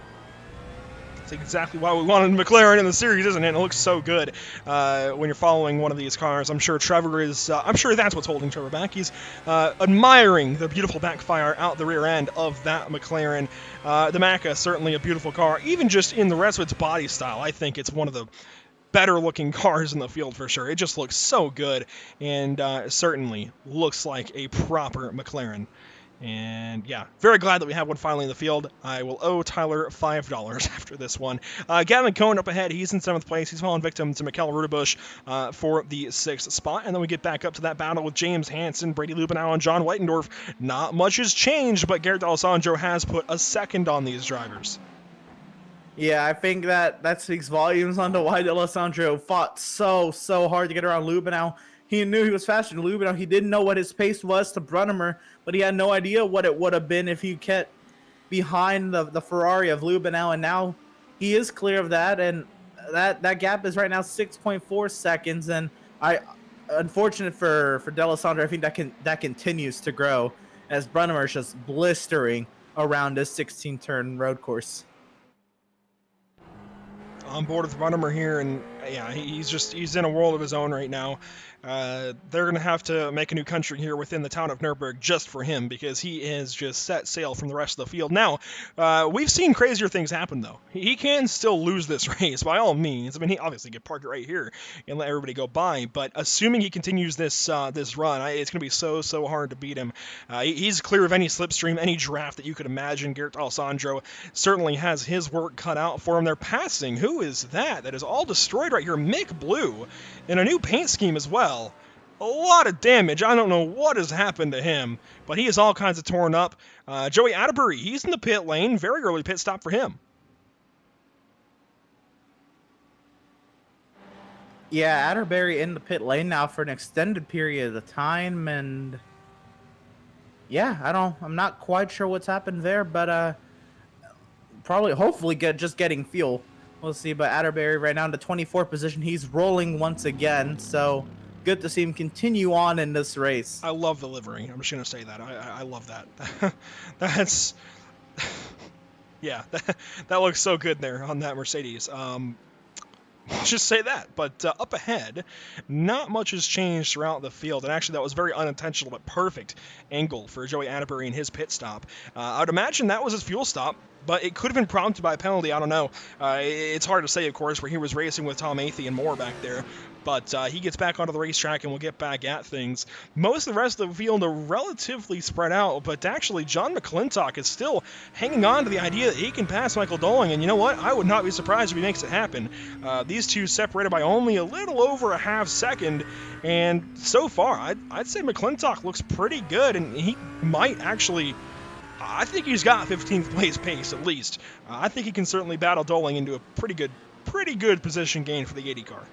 That's exactly why we wanted McLaren in the series, isn't it? It looks so good when you're following one of these cars. I'm sure Trevor is, I'm sure that's what's holding Trevor back. He's admiring the beautiful backfire out the rear end of that McLaren. The Macca, certainly a beautiful car, even just in the rest of its body style. I think it's one of the better looking cars in the field for sure. It just looks so good, and certainly looks like a proper McLaren. And yeah, very glad that we have one finally in the field. I will owe Tyler $5 after this one. Gavin Cohn up ahead. He's in 7th place. He's fallen victim to Mikkel Rudebusch for the 6th spot. And then we get back up to that battle with James Hansen, Brady Lubenow, and John Whitendorf. Not much has changed, but Garrett D'Alessandro has put a second on these drivers.
Yeah, I think that speaks volumes on why D'Alessandro fought so hard to get around Lubenow. He knew he was faster than Lubenow. He didn't know what his pace was to Brunnemer, but he had no idea what it would have been if he kept behind the Ferrari of Lubenow, and now he is clear of that, and that gap is right now 6.4 seconds, and unfortunate for D'Alessandro, I think that continues to grow as Brunnemer is just blistering around this 16-turn road course.
On board with Brunnemer here, and yeah, he's in a world of his own right now. They're going to have to make a new country here within the town of Nurburgring just for him, because he has just set sail from the rest of the field. Now, we've seen crazier things happen, though. He can still lose this race, by all means. I mean, he obviously could park it right here and let everybody go by, but assuming he continues this this run, it's going to be so hard to beat him. He's clear of any slipstream, any draft that you could imagine. Garrett D'Alessandro certainly has his work cut out for him. They're passing. Who is that? That is all destroyed right here. Mick Blue in a new paint scheme as well. A lot of damage. I don't know what has happened to him, but he is all kinds of torn up. Joey Atterbury, he's in the pit lane. Very early pit stop for him.
Yeah, Atterbury in the pit lane now for an extended period of time, and yeah, I'm not quite sure what's happened there, but hopefully just getting fuel. We'll see, but Atterbury right now in the 24th position. He's rolling once again, so good to see him continue on in this race.
I love the livery. I'm just going to say that. I love that. That's... yeah, that looks so good there on that Mercedes. Just say that. But up ahead, not much has changed throughout the field. And actually, that was very unintentional, but perfect angle for Joey Atterbury in his pit stop. I would imagine that was his fuel stop, but it could have been prompted by a penalty. I don't know. It's hard to say, of course, where he was racing with Tom Athey and more back there. But he gets back onto the racetrack and we'll get back at things. Most of the rest of the field are relatively spread out, but actually John McClintock is still hanging on to the idea that he can pass Michael Doling. And you know what? I would not be surprised if he makes it happen. These two separated by only a little over a half second. And so far, I'd say McClintock looks pretty good, and he might actually... I think he's got 15th place pace at least. I think he can certainly battle Doling into a pretty good position gain for the 80 car.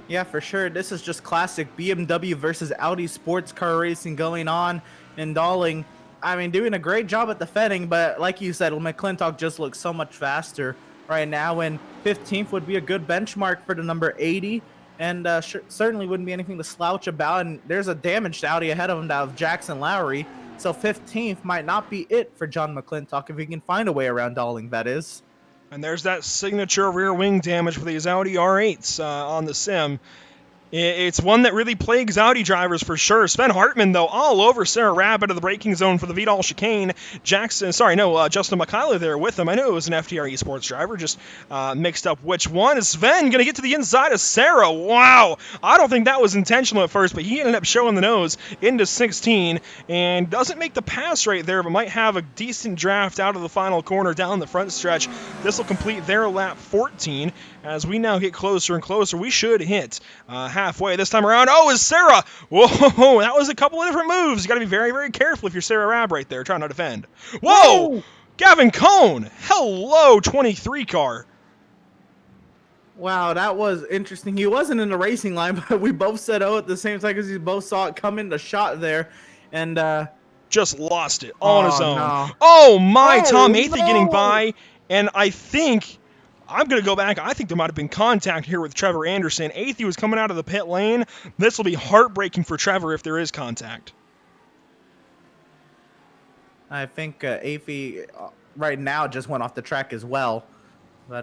Yeah, for sure. This is just classic BMW versus Audi sports car racing going on. And Doling, I mean, doing a great job at defending, but like you said, McClintock just looks so much faster right now, and 15th would be a good benchmark for the number 80, and certainly wouldn't be anything to slouch about. And there's a damaged Audi ahead of him, that of Jackson Lowry, so 15th might not be it for John McClintock if he can find a way around Dalling, that is.
And there's that signature rear wing damage for these Audi R8s on the sim. It's one that really plagues Audi drivers for sure. Sven Hartman, though, all over Sarah Rabb out of the braking zone for the Vidal chicane. Justin McKayla there with him. I knew it was an FTR Esports driver, just mixed up which one. Is Sven going to get to the inside of Sarah? Wow. I don't think that was intentional at first, but he ended up showing the nose into 16 and doesn't make the pass right there, but might have a decent draft out of the final corner down the front stretch. This will complete their lap 14. As we now get closer and closer, we should hit halfway this time around. Oh, is Sarah? Whoa, that was a couple of different moves. You got to be very, very careful if you're Sarah Rabb right there, trying to defend. Whoa! Gavin Cohn! Hello, 23 car.
Wow, that was interesting. He wasn't in the racing line, but we both said oh at the same time because we both saw it come in the shot there. And
just lost it on his own.
No.
Oh, my. Tom Athey getting by, and I think... I'm going to go back. I think there might have been contact here with Trevor Anderson. Athey was coming out of the pit lane. This will be heartbreaking for Trevor if there is contact.
I think Athey right now just went off the track as well. But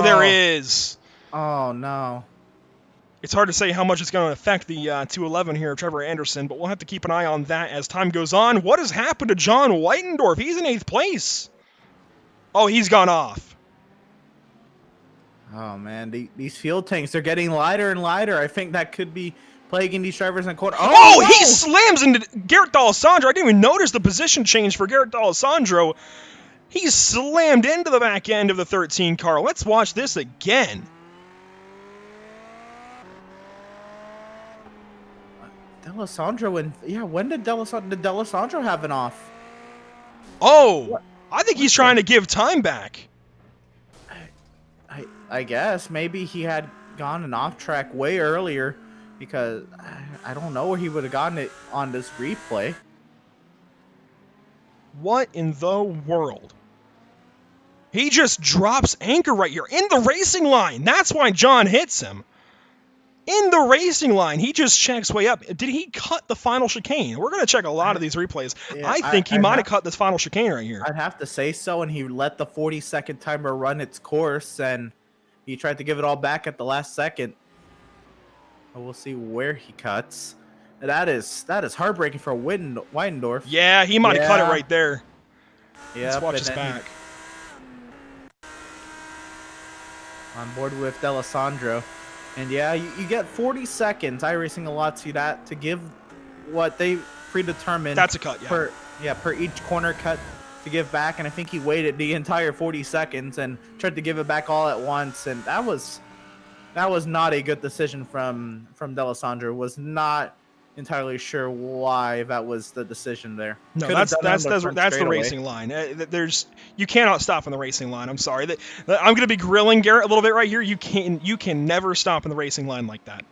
there is.
Oh, no.
It's hard to say how much it's going to affect the 211 here of Trevor Anderson, but we'll have to keep an eye on that as time goes on. What has happened to John Whitendorf? He's in 8th place. Oh, he's gone off.
Oh, man, these fuel tanks, they're getting lighter and lighter. I think that could be plaguing these drivers in the corner.
Oh, no! He slams into Garrett D'Alessandro. I didn't even notice the position change for Garrett D'Alessandro. He slammed into the back end of the 13 car. Let's watch this again.
D'Alessandro, when did D'Alessandro have an off?
Oh, what? I think he's trying to give time back.
I guess maybe he had gone an off track way earlier, because I don't know where he would have gotten it on this replay.
What in the world? He just drops anchor right here in the racing line. That's why John hits him. In the racing line, he just checks way up. Did he cut the final chicane? We're going to check a lot of these replays. Yeah, I think he might have cut this final chicane right here.
I'd have to say so, and he let the 40-second timer run its course, and he tried to give it all back at the last second. We'll see where he cuts. That is heartbreaking for Weidendorf.
Yeah, he might have cut it right there.
Yeah,
let's watch this back.
On board with D'Alessandro. And yeah, you get 40 seconds. iRacing allots you that to give what they predetermined.
That's a cut, yeah.
Per each corner cut to give back. And I think he waited the entire 40 seconds and tried to give it back all at once. And that was not a good decision from D'Alessandro. Was not entirely sure why that was the decision there.
No, that's the racing line. You cannot stop in the racing line. I'm sorry. I'm going to be grilling Garrett a little bit right here. You can never stop in the racing line like that.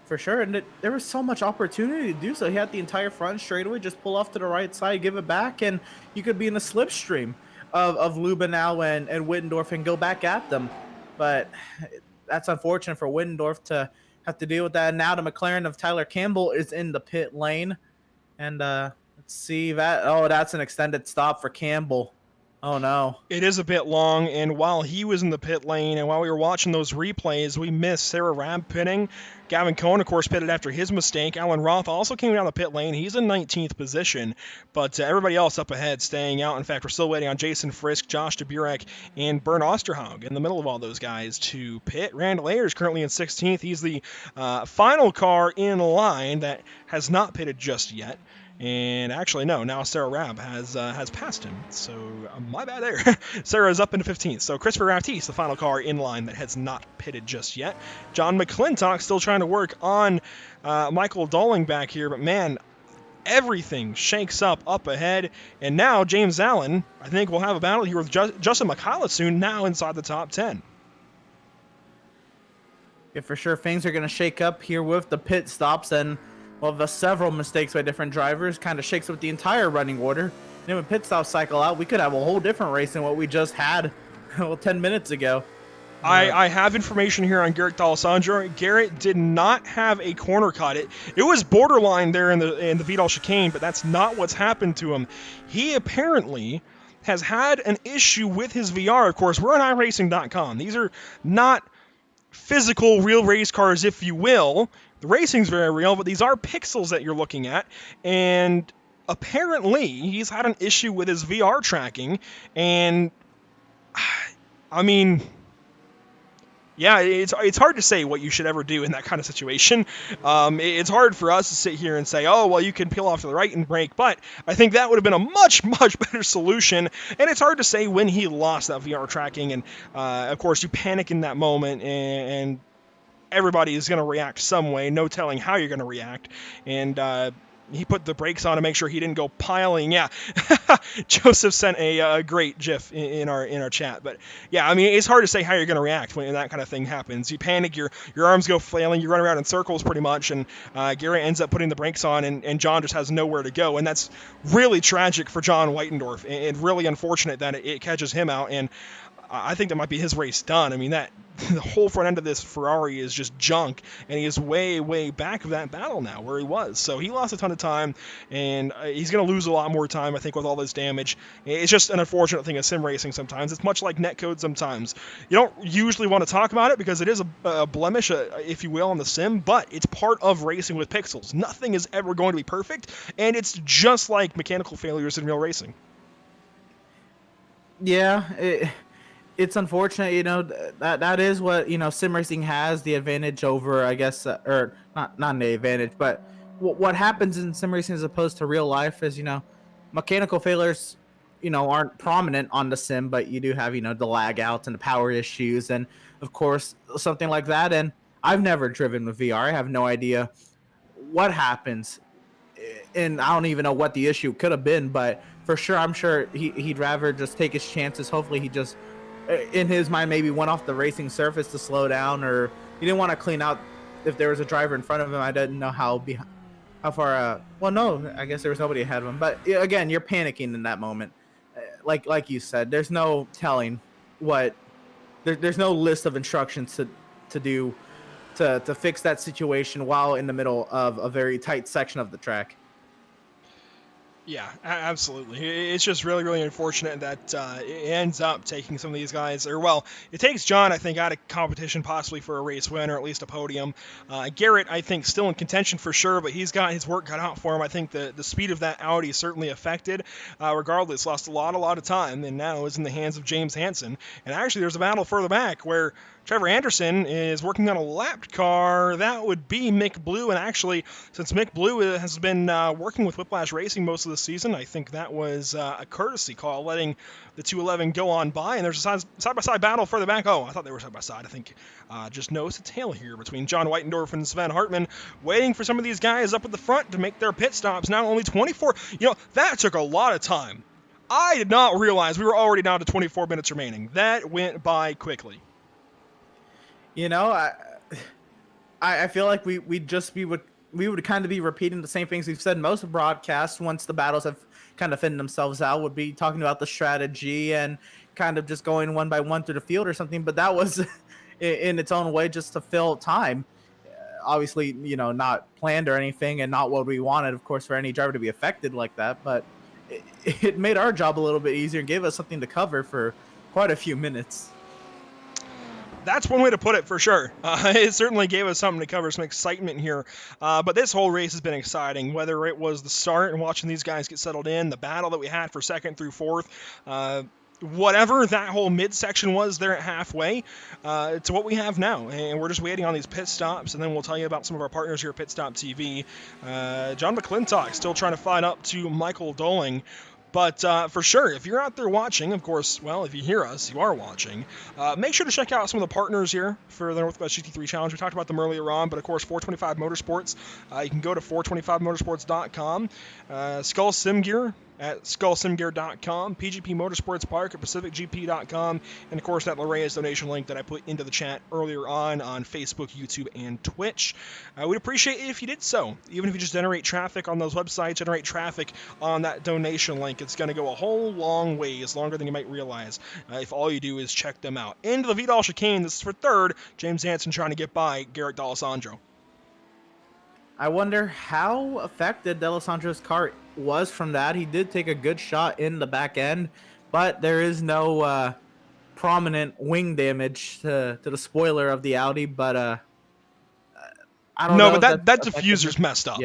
For sure, and there was so much opportunity to do so. He had the entire front straightaway, just pull off to the right side, give it back, and you could be in a slipstream of Lubenow and Wittendorf and go back at them. But that's unfortunate for Wittendorf to have to deal with that. And now the McLaren of Tyler Campbell is in the pit lane. And let's see that. Oh, that's an extended stop for Campbell. Oh, no.
It is a bit long, and while he was in the pit lane and while we were watching those replays, we missed Sarah Rabb pitting. Gavin Cohn, of course, pitted after his mistake. Alan Roth also came down the pit lane. He's in 19th position, but everybody else up ahead staying out. In fact, we're still waiting on Jason Frisk, Josh DeBurek, and Bernd Osterhag in the middle of all those guys to pit. Randall Ayers currently in 16th. He's the final car in line that has not pitted just yet. And actually, no, now Sarah Rabb has passed him. So, my bad there. Sarah's up into 15th. So, Christopher Raptiste, the final car in line that has not pitted just yet. John McClintock still trying to work on Michael Dolling back here. But, man, everything shakes up ahead. And now, James Allen, I think, will have a battle here with Justin McCullough soon, now inside the top 10.
Yeah, for sure. Things are going to shake up here with the pit stops and... well, the several mistakes by different drivers kind of shakes up the entire running order. And then when pit stops cycle out, we could have a whole different race than what we just had well, 10 minutes ago.
I have information here on Garrett D'Alessandro. Garrett did not have a corner cut. It was borderline there in the Vidal chicane, but that's not what's happened to him. He apparently has had an issue with his VR. Of course, we're on iRacing.com. These are not physical real race cars, if you will. The racing's very real, but these are pixels that you're looking at, and apparently he's had an issue with his VR tracking, and I mean, yeah, it's hard to say what you should ever do in that kind of situation. It's hard for us to sit here and say, oh, well, you can peel off to the right and brake, but I think that would have been a much, much better solution, and it's hard to say when he lost that VR tracking, and of course, you panic in that moment, and everybody is going to react some way, no telling how you're going to react, and he put the brakes on to make sure he didn't go piling. Yeah, Joseph sent a great GIF in our chat. But yeah, I mean, it's hard to say how you're going to react when that kind of thing happens. You panic, your arms go flailing, you run around in circles pretty much, and Garrett ends up putting the brakes on, and John just has nowhere to go. And that's really tragic for John Whitendorf, and really unfortunate that it catches him out. And I think that might be his race done. I mean, the whole front end of this Ferrari is just junk, and he is way, way back of that battle now where he was. So he lost a ton of time, and he's going to lose a lot more time, I think, with all this damage. It's just an unfortunate thing of sim racing sometimes. It's much like netcode sometimes. You don't usually want to talk about it because it is a blemish, if you will, on the sim, but it's part of racing with pixels. Nothing is ever going to be perfect, and it's just like mechanical failures in real racing.
Yeah, it's unfortunate, that is what, sim racing has the advantage over, I guess, or not an advantage, but what happens in sim racing as opposed to real life is, mechanical failures, aren't prominent on the sim, but you do have, the lag outs and the power issues, and of course, something like that. And I've never driven with VR. I have no idea what happens, and I don't even know what the issue could have been, but for sure, I'm sure he'd rather just take his chances. Hopefully he just, in his mind, maybe went off the racing surface to slow down, or he didn't want to clean out if there was a driver in front of him. I didn't know how far. Well, no, I guess there was nobody ahead of him. But again, you're panicking in that moment. Like you said, there's no telling what. There's no list of instructions to do to fix that situation while in the middle of a very tight section of the track.
Yeah, absolutely. It's just really, really unfortunate that it ends up taking some of these guys, or well, it takes John, I think, out of competition possibly for a race win or at least a podium. Garrett, I think, still in contention for sure, but he's got his work cut out for him. I think the speed of that Audi is certainly affected. Regardless, lost a lot of time, and now is in the hands of James Hansen. And actually, there's a battle further back where Trevor Anderson is working on a lapped car. That would be Mick Blue, and actually, since Mick Blue has been working with Whiplash Racing most of the season, I think that was a courtesy call, letting the 211 go on by, and there's a side-by-side battle further back. Oh, I thought they were side-by-side. I think just nose to tail here between John Whitendorf and Sven Hartmann, waiting for some of these guys up at the front to make their pit stops. Now only 24. That took a lot of time. I did not realize we were already down to 24 minutes remaining. That went by quickly.
I feel like we would kind of be repeating the same things we've said in most broadcasts once the battles have kind of thinned themselves out. Would be talking about the strategy and kind of just going one by one through the field or something. But that was in its own way just to fill time. Obviously, not planned or anything, and not what we wanted, of course, for any driver to be affected like that. But it made our job a little bit easier and gave us something to cover for quite a few minutes.
That's one way to put it, for sure. It certainly gave us something to cover, some excitement here. But this whole race has been exciting, whether it was the start and watching these guys get settled in, the battle that we had for second through fourth, whatever that whole midsection was there at halfway, to what we have now. And we're just waiting on these pit stops, and then we'll tell you about some of our partners here at Pit Stop TV. John McClintock still trying to fight up to Michael Doling. But for sure, if you're out there watching, of course, well, if you hear us, you are watching, make sure to check out some of the partners here for the Northwest GT3 Challenge. We talked about them earlier on, but of course, 425 Motorsports. You can go to 425motorsports.com. Skull Sim Gear, at skullsimgear.com, PGP Motorsports Park at PacificGP.com, and of course that Lorrae's donation link that I put into the chat earlier on Facebook, YouTube, and Twitch. We'd appreciate it if you did so. Even if you just generate traffic on those websites, generate traffic on that donation link, it's going to go a whole long ways, longer than you might realize, if all you do is check them out. Into the Vidal chicane, this is for third, James Hansen trying to get by Garrett D'Alessandro.
I wonder how affected D'Alessandro's car was from that. He did take a good shot in the back end, but there is no prominent wing damage to the spoiler of the Audi. But I don't know.
No, but that diffuser's messed up.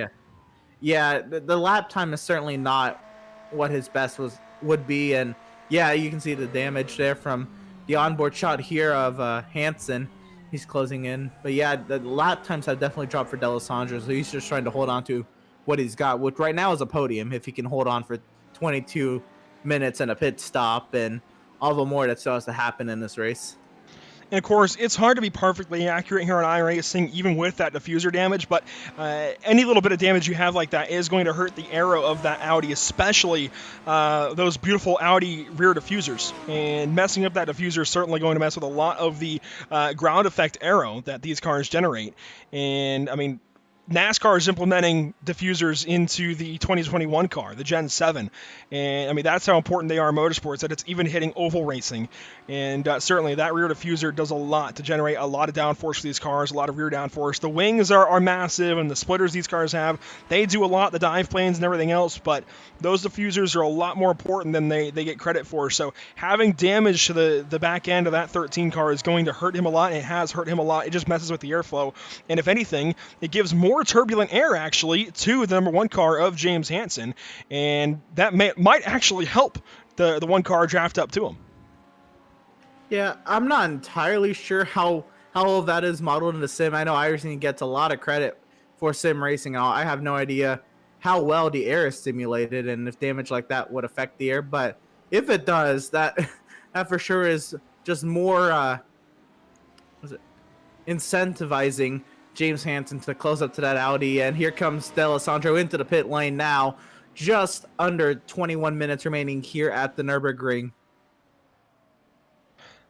Yeah. The lap time is certainly not what his best would be, and yeah, you can see the damage there from the onboard shot here of Hansen. He's closing in. But yeah, the lap times have definitely dropped for D'Alessandro, so he's just trying to hold on to what he's got, which right now is a podium, if he can hold on for 22 minutes and a pit stop and all the more that still has to happen in this race.
And of course, it's hard to be perfectly accurate here on iRacing, even with that diffuser damage, but any little bit of damage you have like that is going to hurt the aero of that Audi, especially those beautiful Audi rear diffusers. And messing up that diffuser is certainly going to mess with a lot of the ground effect aero that these cars generate. And, I mean, NASCAR is implementing diffusers into the 2021 car, the Gen 7. And, I mean, that's how important they are in motorsports, that it's even hitting oval racing. And certainly that rear diffuser does a lot to generate a lot of downforce for these cars, a lot of rear downforce. The wings are massive, and the splitters these cars have, they do a lot, the dive planes and everything else, but those diffusers are a lot more important than they get credit for. So having damage to the back end of that 13 car is going to hurt him a lot, and it has hurt him a lot. It just messes with the airflow. And if anything, it gives more turbulent air, actually, to the number one car of James Hansen, and that might actually help the one car draft up to him.
Yeah, I'm not entirely sure how all of that is modeled in the sim. I know iRacing gets a lot of credit for sim racing. I have no idea how well the air is simulated and if damage like that would affect the air, but if it does, that for sure is just more incentivizing James Hansen to close up to that Audi. And here comes D'Alessandro into the pit lane now, just under 21 minutes remaining here at the Nürburgring.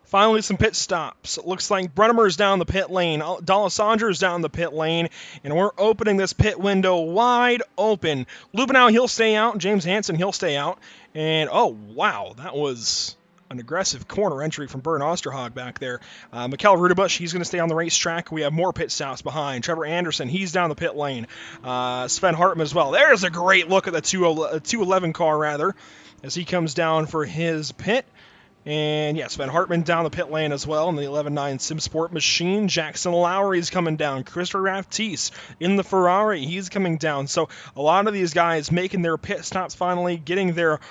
Finally, some pit stops. It looks like Brunnemer's down the pit lane. D'Alessandro's down the pit lane. And we're opening this pit window wide open. Lubenow, he'll stay out. James Hansen, he'll stay out. And, oh, wow, that was an aggressive corner entry from Bernd Osterhag back there. Mikkel Rudebusch, he's going to stay on the racetrack. We have more pit stops behind. Trevor Anderson, he's down the pit lane. Sven Hartmann as well. There's a great look at the 211 car, rather, as he comes down for his pit. And yes, Sven Hartmann down the pit lane as well in the 11.9 Sim Sport machine. Jackson Lowry's coming down. Christopher Raftise in the Ferrari, he's coming down. So a lot of these guys making their pit stops finally, getting their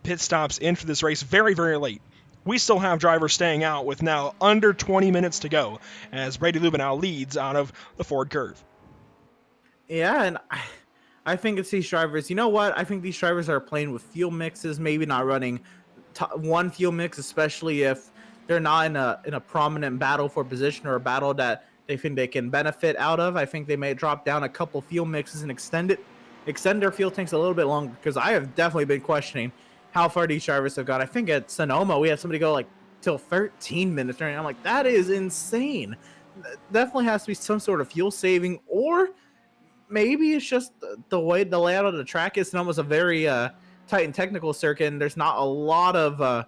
pit stops in for this race very, very late. We still have drivers staying out with now under 20 minutes to go as Brady Lubenow leads out of the Ford Curve.
Yeah, and I think it's these drivers. You know what? I think these drivers are playing with fuel mixes, maybe not running one fuel mix, especially if they're not in a prominent battle for position or a battle that they think they can benefit out of. I think they may drop down a couple fuel mixes and extend their fuel tanks a little bit longer, because I have definitely been questioning how far these drivers have gone. I think at Sonoma we had somebody go like till 13 minutes, and I'm like, that is insane. Definitely has to be some sort of fuel saving, or maybe it's just the way the layout of the track is. Sonoma's a very tight and technical circuit, and there's not a lot of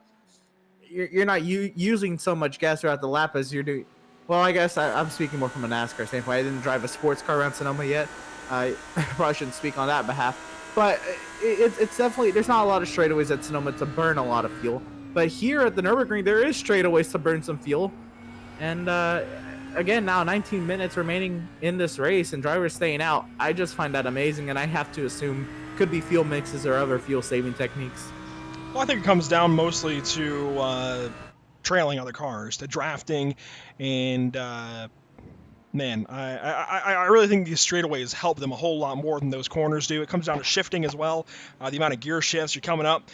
you're not using so much gas throughout the lap as you're doing. Well, I guess I'm speaking more from a NASCAR standpoint. I didn't drive a sports car around Sonoma yet. I probably shouldn't speak on that behalf, but it's definitely, there's not a lot of straightaways at Sonoma to burn a lot of fuel. But here at the Nürburgring, there is straightaways to burn some fuel. And again, now 19 minutes remaining in this race and drivers staying out. I just find that amazing, and I have to assume could be fuel mixes or other fuel saving techniques.
Well, I think it comes down mostly to trailing other cars, to drafting, and Man, I really think these straightaways help them a whole lot more than those corners do. It comes down to shifting as well, the amount of gear shifts. You're coming up,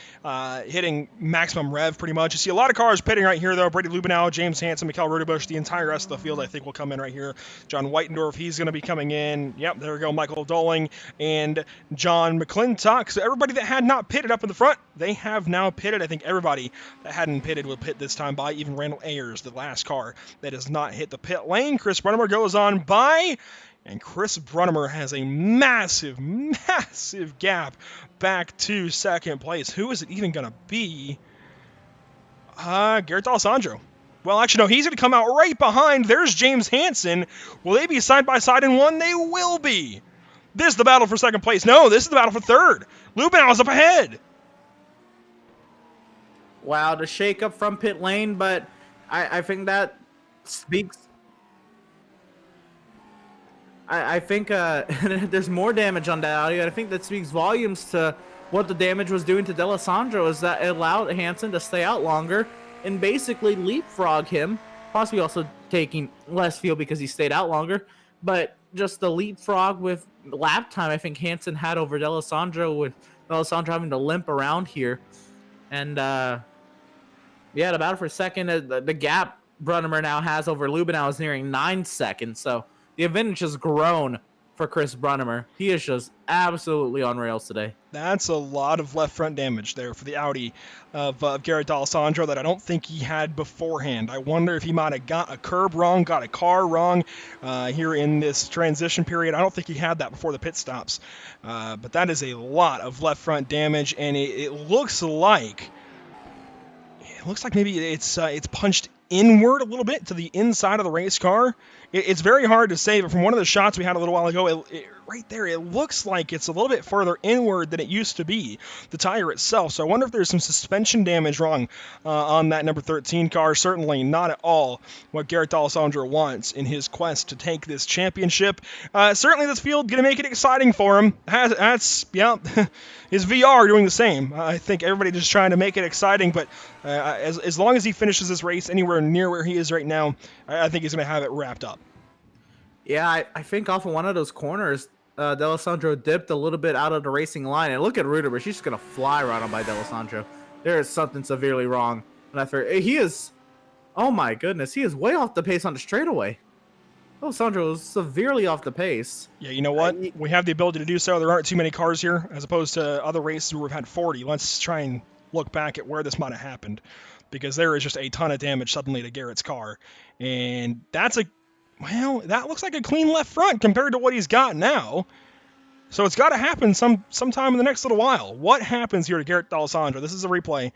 hitting maximum rev pretty much. You see a lot of cars pitting right here, though. Brady Lubenow, James Hansen, Mikael Rudebusch, the entire rest of the field, I think, will come in right here. John Whitendorf, he's going to be coming in. Yep, there we go. Michael Doling and John McClintock. So everybody that had not pitted up in the front, they have now pitted. I think everybody that hadn't pitted will pit this time by, even Randall Ayers, the last car that has not hit the pit lane. Chris Brunnemer goes on by, and Chris Brunnemer has a massive gap back to second place. Who is it even going to be? Garrett D'Alessandro. Well, actually, no, he's going to come out right behind. There's James Hansen. Will they be side by side in one? They will be. This is the battle for second place. No, this is the battle for third. Lubenow is up ahead.
Wow, the shake up from pit lane, but I think that speaks. I think there's more damage on that audio. I think that speaks volumes to what the damage was doing to D'Alessandro, is that it allowed Hansen to stay out longer and basically leapfrog him, possibly also taking less fuel because he stayed out longer. But just the leapfrog with lap time, I think Hansen had over D'Alessandro, with D'Alessandro having to limp around here. And yeah, the battle for second, the gap Brunnemer now has over Lubenow is nearing 9 seconds. So the advantage has grown for Chris Brunnemer. He is just absolutely on rails today.
That's a lot of left front damage there for the Audi of Garrett D'Alessandro that I don't think he had beforehand. I wonder if he might have got a curb wrong, got a car wrong here in this transition period. I don't think he had that before the pit stops. But that is a lot of left front damage, and it looks like maybe it's punched inward a little bit to the inside of the race car. It's very hard to say, but from one of the shots we had a little while ago, right there, it looks like it's a little bit further inward than it used to be, the tire itself. So I wonder if there's some suspension damage wrong on that number 13 car. Certainly not at all what Garrett D'Alessandro wants in his quest to take this championship. Certainly this field going to make it exciting for him. Yeah, his VR doing the same. I think everybody just trying to make it exciting, but as long as he finishes this race anywhere near where he is right now, I think he's going to have it wrapped up.
Yeah, I think off of one of those corners, D'Alessandro dipped a little bit out of the racing line. And look at Rudebusch. She's just going to fly right on by D'Alessandro. There is something severely wrong. And he is, oh my goodness, he is way off the pace on the straightaway. D'Alessandro is severely off the pace.
Yeah, you know what? We have the ability to do so. There aren't too many cars here, as opposed to other races where we've had 40. Let's try and look back at where this might have happened, because there is just a ton of damage suddenly to Garrett's car. And that looks like a clean left front compared to what he's got now. So it's got to happen sometime in the next little while. What happens here to Garrett D'Alessandro? This is a replay.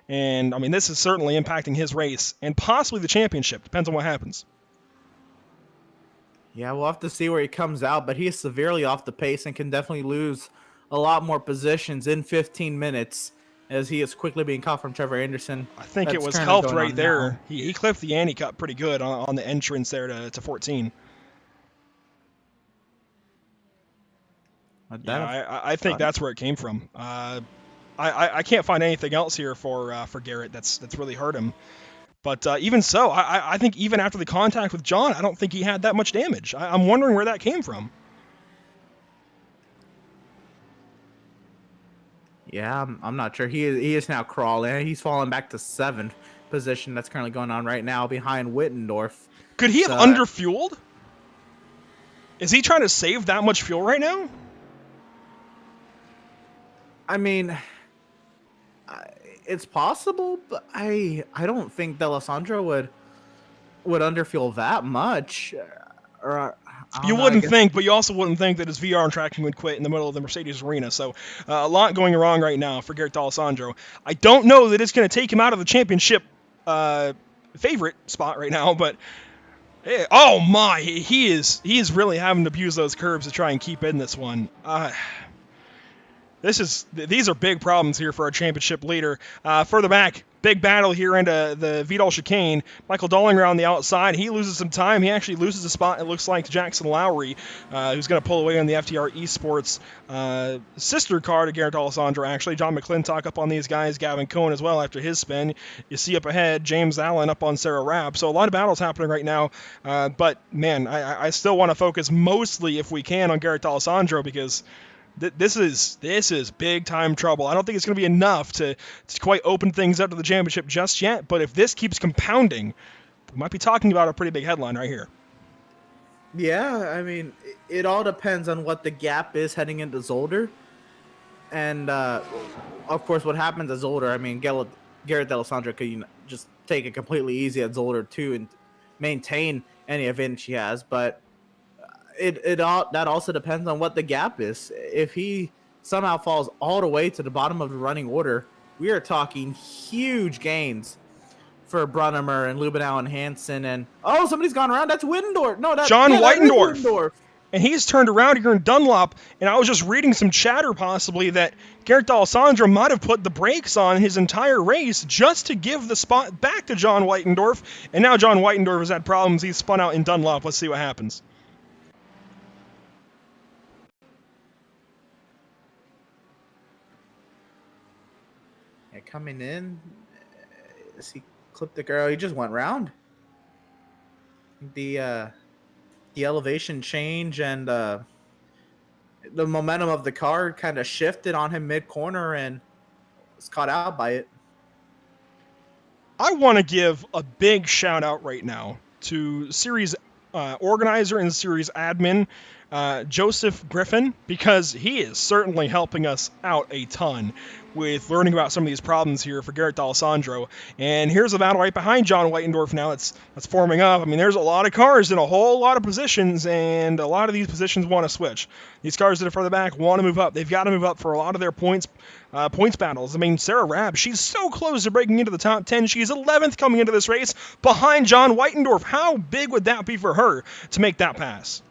And, I mean, this is certainly impacting his race and possibly the championship. Depends on what happens.
Yeah, we'll have to see where he comes out, but he is severely off the pace and can definitely lose a lot more positions in 15 minutes as he is quickly being caught from Trevor Anderson.
I think it was helped right there. He clipped the ante cut pretty good on the entrance there to 14. Yeah, I think that's where it came from. I can't find anything else here for Garrett that's really hurt him. But even so, I think even after the contact with John, I don't think he had that much damage. I'm wondering where that came from.
Yeah, I'm not sure. He is now crawling. He's fallen back to 7th position. That's currently going on right now behind Wittendorf.
Could he have underfueled? Is he trying to save that much fuel right now?
I mean, it's possible, but I don't think D'Alessandro would underfuel that much.
You wouldn't think, but you also wouldn't think that his VR and tracking would quit in the middle of the Mercedes arena. So a lot going wrong right now for Garrett D'Alessandro. I don't know that it's going to take him out of the championship favorite spot right now, but oh my, he is really having to abuse those curbs to try and keep in this one. These are big problems here for our championship leader. Further back big battle here into the Vidal chicane. Michael Dolling around the outside. He loses some time. He actually loses a spot, it looks like, to Jackson Lowry, who's going to pull away on the FTR Esports sister car to Garrett Alessandro, actually. John McClintock up on these guys. Gavin Cohen as well after his spin. You see up ahead James Allen up on Sarah Rabb. So a lot of battles happening right now. But, man, I still want to focus mostly, if we can, on Garrett Alessandro because this is big time trouble. I don't think it's going to be enough to quite open things up to the championship just yet, but if this keeps compounding, we might be talking about a pretty big headline right here.
Yeah, I mean, it all depends on what the gap is heading into Zolder. And, of course, what happens at Zolder, I mean, Garrett Alessandro could just take it completely easy at Zolder, too, and maintain any advantage he has, but that also depends on what the gap is. If he somehow falls all the way to the bottom of the running order, we are talking huge gains for Brunnemer and Lubenow and Hansen. And somebody's gone around. That's Wittendorf. No, that's
John Whitendorf.
Wittendorf.
And he's turned around here in Dunlop, and I was just reading some chatter possibly that Garrett Alessandro might have put the brakes on his entire race just to give the spot back to John Whitendorf. And now John Whitendorf has had problems. He's spun out in Dunlop. Let's see what happens.
Coming in, he clipped the girl. He just went round. The elevation change and the momentum of the car kind of shifted on him mid-corner and was caught out by it.
I want to give a big shout out right now to series organizer and series admin Joseph Griffin, because he is certainly helping us out a ton with learning about some of these problems here for Garrett Alessandro. And here's a battle right behind John Whitendorf now that's forming up. I mean, there's a lot of cars in a whole lot of positions, and a lot of these positions want to switch. These cars that are further back want to move up. They've got to move up for a lot of their points battles. I mean, Sarah Rabb, she's so close to breaking into the top 10. She's 11th coming into this race behind John Whitendorf. How big would that be for her to make that pass?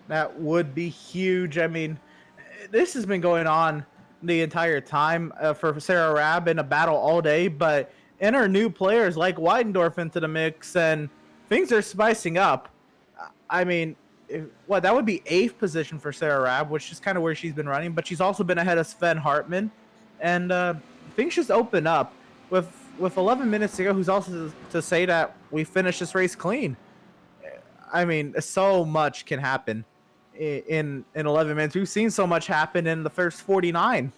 That would be huge. I mean, this has been going on the entire time for Sarah Rabb in a battle all day, but enter new players like Weidendorf into the mix, and things are spicing up. I mean, that would be 8th position for Sarah Rabb, which is kind of where she's been running, but she's also been ahead of Sven Hartman, and things just open up. With 11 minutes to go, who's also to say that we finished this race clean? I mean, so much can happen in 11 minutes. We've seen so much happen in the first 49.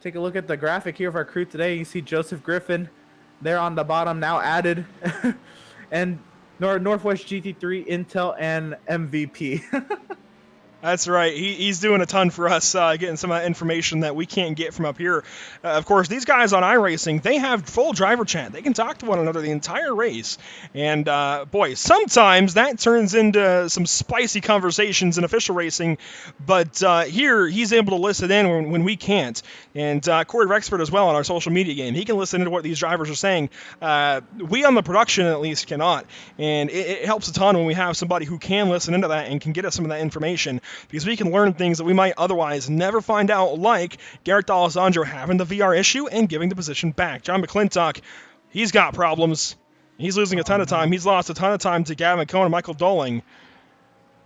Take a look at the graphic here of our crew today. You see Joseph Griffin there on the bottom, now added, and Northwest GT3, Intel, and MVP.
That's right. He's doing a ton for us, getting some of that information that we can't get from up here. Of course, these guys on iRacing, they have full driver chat. They can talk to one another the entire race. And, boy, sometimes that turns into some spicy conversations in official racing. But here, he's able to listen in when we can't. And Corey Rexford as well on our social media game. He can listen into what these drivers are saying. We on the production, at least, cannot. And it helps a ton when we have somebody who can listen into that and can get us some of that information, because we can learn things that we might otherwise never find out, like Garrett Alessandro having the VR issue and giving the position back. John McClintock, he's got problems. He's losing a ton of time. He's lost a ton of time to Gavin Cohen and Michael Dolling.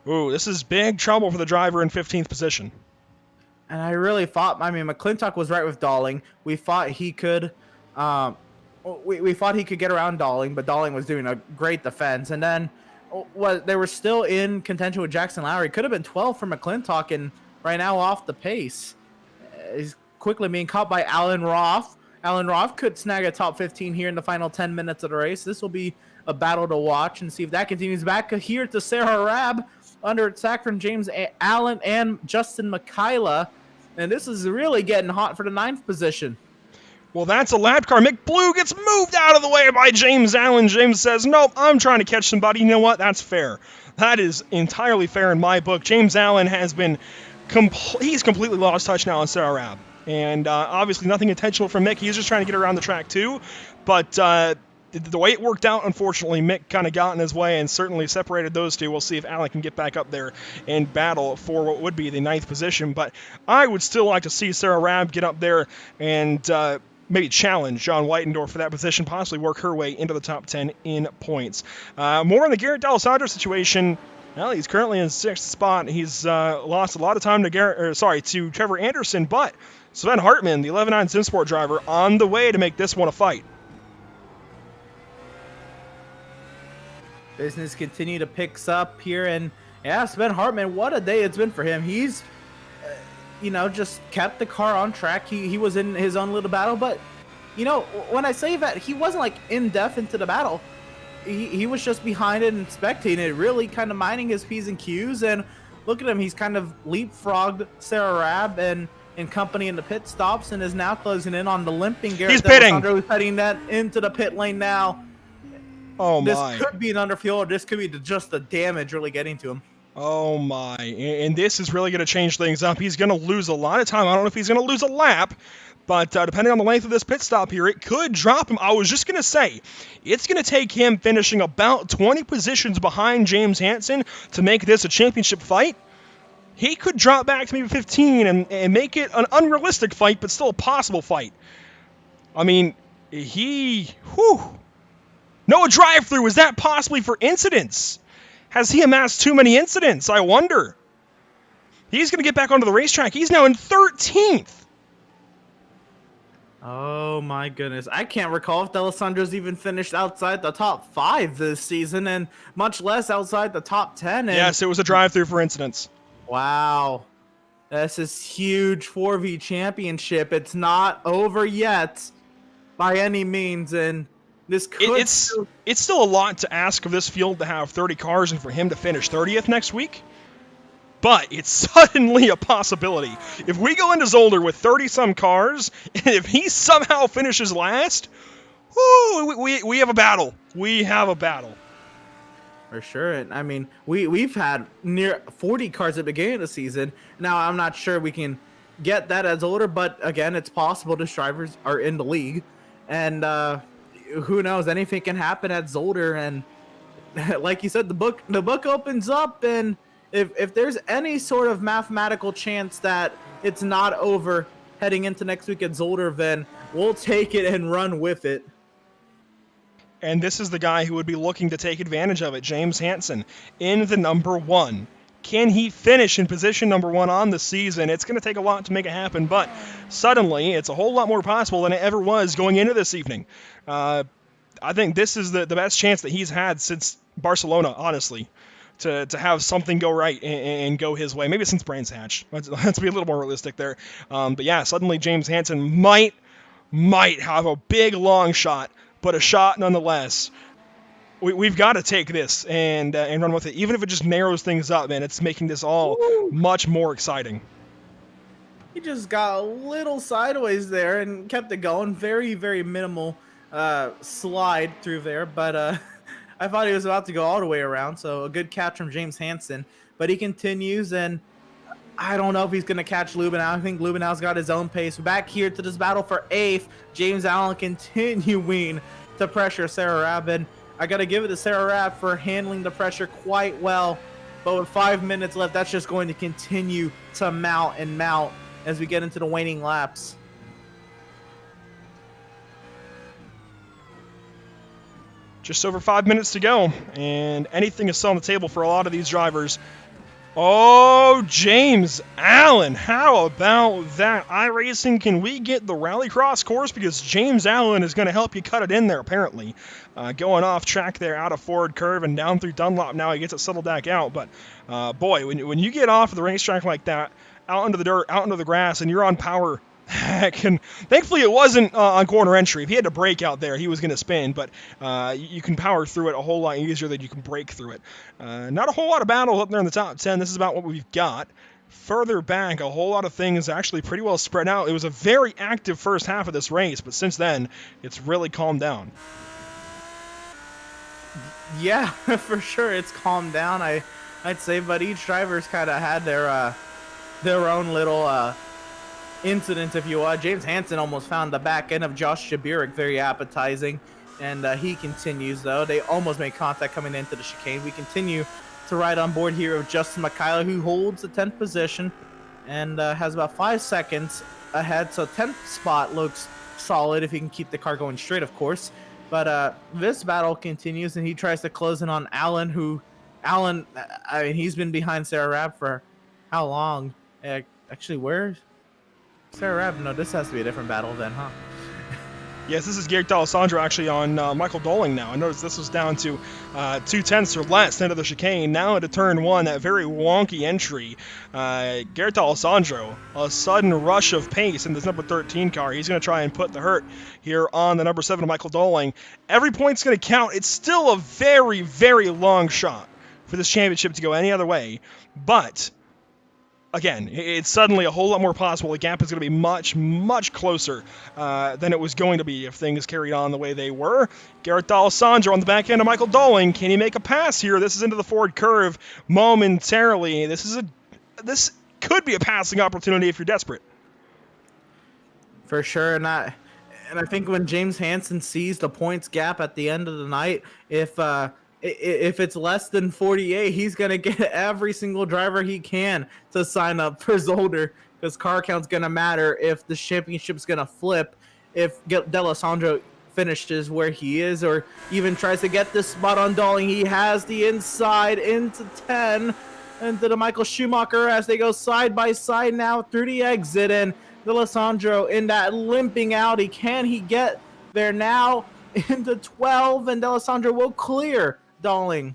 Ooh, this is big trouble for the driver in 15th position.
And I really thought, McClintock was right with Dolling. We thought he could, we thought he could get around Dolling, but Dolling was doing a great defense. And then, they were still in contention with Jackson Lowry. Could have been 12 for McClintock, and right now off the pace. He's quickly being caught by Alan Roth. Alan Roth could snag a top 15 here in the final 10 minutes of the race. This will be a battle to watch and see if that continues. Back here to Sarah Rabb under attack from James Allen and Justin Mikhaila. And this is really getting hot for the 9th position.
Well, that's a lap car. Mick Blue gets moved out of the way by James Allen. James says, nope, I'm trying to catch somebody. You know what? That's fair. That is entirely fair in my book. James Allen has been he's completely lost touch now on Sarah Rabb. And obviously nothing intentional from Mick. He's just trying to get around the track too. But the way it worked out, unfortunately, Mick kind of got in his way and certainly separated those two. We'll see if Allen can get back up there and battle for what would be the 9th position. But I would still like to see Sarah Rabb get up there and maybe challenge John Whitendorf for that position, possibly work her way into the top 10 in points. More on the Garrett D'Alessandro situation. Well, he's currently in 6th spot. He's lost a lot of time to Trevor Anderson, but Sven Hartman, the 11-9 SimSport driver, on the way to make this one a fight.
Business continue to picks up here, and yeah, Sven Hartman, what a day it's been for him. He's just kept the car on track. He was in his own little battle, but when I say that, he wasn't like in depth into the battle. He was just behind it and spectating it, really kind of minding his P's and Q's. And look at him, he's kind of leapfrogged Sarah Rabb and company in the pit stops, and is now closing in on the limping Garrett D'Alessandro, who's heading that into the pit lane now.
Oh
this
my!
This could be an underfuel, or this could be just the damage really getting to him.
Oh my, and this is really going to change things up. He's going to lose a lot of time. I don't know if he's going to lose a lap, but depending on the length of this pit stop here, it could drop him. I was just going to say, it's going to take him finishing about 20 positions behind James Hansen to make this a championship fight. He could drop back to maybe 15 and make it an unrealistic fight, but still a possible fight. I mean, no drive-through, is that possibly for incidents? Has he amassed too many incidents? I wonder. He's going to get back onto the racetrack. He's now in 13th.
Oh my goodness. I can't recall if D'Alessandro's even finished outside the top 5 this season, and much less outside the top 10. And
yes, it was a drive-through for incidents.
Wow. This is huge 4v championship. It's not over yet by any means, and this could
it's still a lot to ask of this field to have 30 cars and for him to finish 30th next week. But it's suddenly a possibility. If we go into Zolder with 30-some cars, and if he somehow finishes last, we have a battle. We have a battle.
For sure. And I mean, we've had near 40 cars at the beginning of the season. Now, I'm not sure we can get that at Zolder, but again, it's possible the drivers are in the league. And who knows? Anything can happen at Zolder. And like you said, the book opens up, and if there's any sort of mathematical chance that it's not over heading into next week at Zolder, then we'll take it and run with it.
And this is the guy who would be looking to take advantage of it, James Hansen, in the number 1. Can he finish in position number 1 on the season? It's going to take a lot to make it happen, but suddenly it's a whole lot more possible than it ever was going into this evening. I think this is the best chance that he's had since Barcelona, honestly, to have something go right and go his way. Maybe since Brands Hatch. Let's be a little more realistic there. But yeah, suddenly James Hansen might have a big long shot, but a shot nonetheless. We've got to take this and run with it. Even if it just narrows things up, man, it's making this all much more exciting.
He just got a little sideways there and kept it going. Very, very minimal slide through there, but I thought he was about to go all the way around, so a good catch from James Hansen. But he continues, and I don't know if he's going to catch Lubenow. I think Lubenow's got his own pace. Back here to this battle for 8th. James Allen continuing to pressure Sarah Rabb, and I got to give it to Sarah Rabb for handling the pressure quite well. But with 5 minutes left, that's just going to continue to mount and mount as we get into the waning laps.
Just over 5 minutes to go, and anything is still on the table for a lot of these drivers. Oh, James Allen, how about that? iRacing, can we get the Rallycross course? Because James Allen is going to help you cut it in there, apparently. Going off track there, out of Ford Curve and down through Dunlop. Now he gets it settled back out. But, boy, when you get off of the racetrack like that, out into the dirt, out into the grass, and you're on power, heck, and thankfully it wasn't on corner entry. If he had to brake out there, he was going to spin, but you can power through it a whole lot easier than you can brake through it. Not a whole lot of battles up there in the top 10. This is about what we've got. Further back, a whole lot of things actually pretty well spread out. It was a very active first half of this race, but since then, it's really calmed down.
Yeah, for sure, it's calmed down, I'd say, but each driver's kind of had their own little incident, if you will. James Hansen almost found the back end of Josh Jabirik very appetizing. And he continues, though. They almost made contact coming into the chicane. We continue to ride on board here of Justin Michaela, who holds the 10th position and has about 5 seconds ahead. So 10th spot looks solid if he can keep the car going straight, of course. But this battle continues, and he tries to close in on Allen, I mean, he's been behind Sarah Rabb for how long? Actually, where's Sarah Rabb? No, this has to be a different battle then, huh?
Yes, this is Garrett D'Alessandro actually on Michael Doling now. I noticed this was down to 2/10 or less into the chicane. Now into turn 1, that very wonky entry. Garrett D'Alessandro, a sudden rush of pace in this number 13 car. He's going to try and put the hurt here on the number 7, Michael Doling. Every point's going to count. It's still a very, very long shot for this championship to go any other way. But again, it's suddenly a whole lot more possible. The gap is going to be much, much closer than it was going to be if things carried on the way they were. Garrett D'Alessandro on the back end of Michael Doling. Can he make a pass here? This is into the forward curve momentarily. This could be a passing opportunity if you're desperate.
For sure, and I think when James Hansen sees the points gap at the end of the night, if it's less than 48, he's going to get every single driver he can to sign up for Zolder, because car count's going to matter if the championship's going to flip, if D'Alessandro finishes where he is or even tries to get this spot on Doling. He has the inside into 10, into the Michael Schumacher as they go side by side now through the exit, and D'Alessandro in that limping Audi. Can he get there now into 12, and D'Alessandro will clear Doling?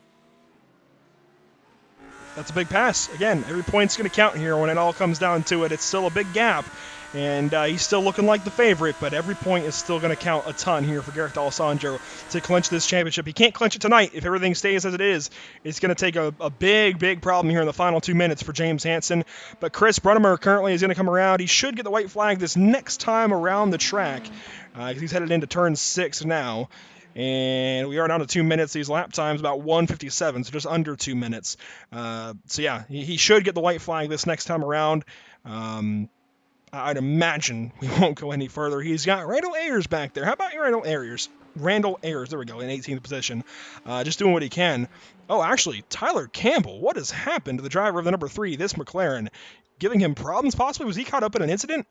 That's a big pass. Again, every point's going to count here when it all comes down to it. It's still a big gap, and he's still looking like the favorite, but every point is still going to count a ton here for Garrett D'Alessandro to clinch this championship. He can't clinch it tonight. If everything stays as it is, it's going to take a big, big problem here in the final 2 minutes for James Hansen. But Chris Brunnemer currently is going to come around. He should get the white flag this next time around the track, because he's headed into turn 6 now. And we are down to 2 minutes. These lap times about 1:57, so just under 2 minutes. So yeah, he should get the white flag this next time around. I'd imagine we won't go any further. He's got Randall Ayers back there. How about your Randall Ayers? Randall Ayers, there we go, in 18th position. Just doing what he can. Oh, actually, Tyler Campbell. What has happened to the driver of the number 3, this McLaren? Giving him problems, possibly? Was he caught up in an incident?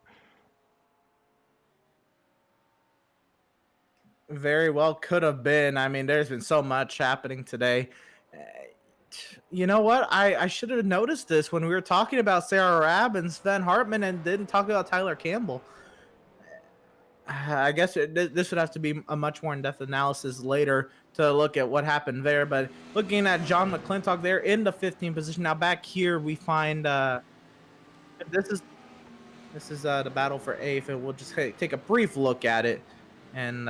Very well could have been. I mean, there's been so much happening today. You know what? I should have noticed this when we were talking about Sarah Rabb and Sven Hartman and didn't talk about Tyler Campbell. I guess this would have to be a much more in-depth analysis later to look at what happened there. But looking at John McClintock there in the 15th position. Now back here we find this is the battle for 8th, and we'll just take a brief look at it. And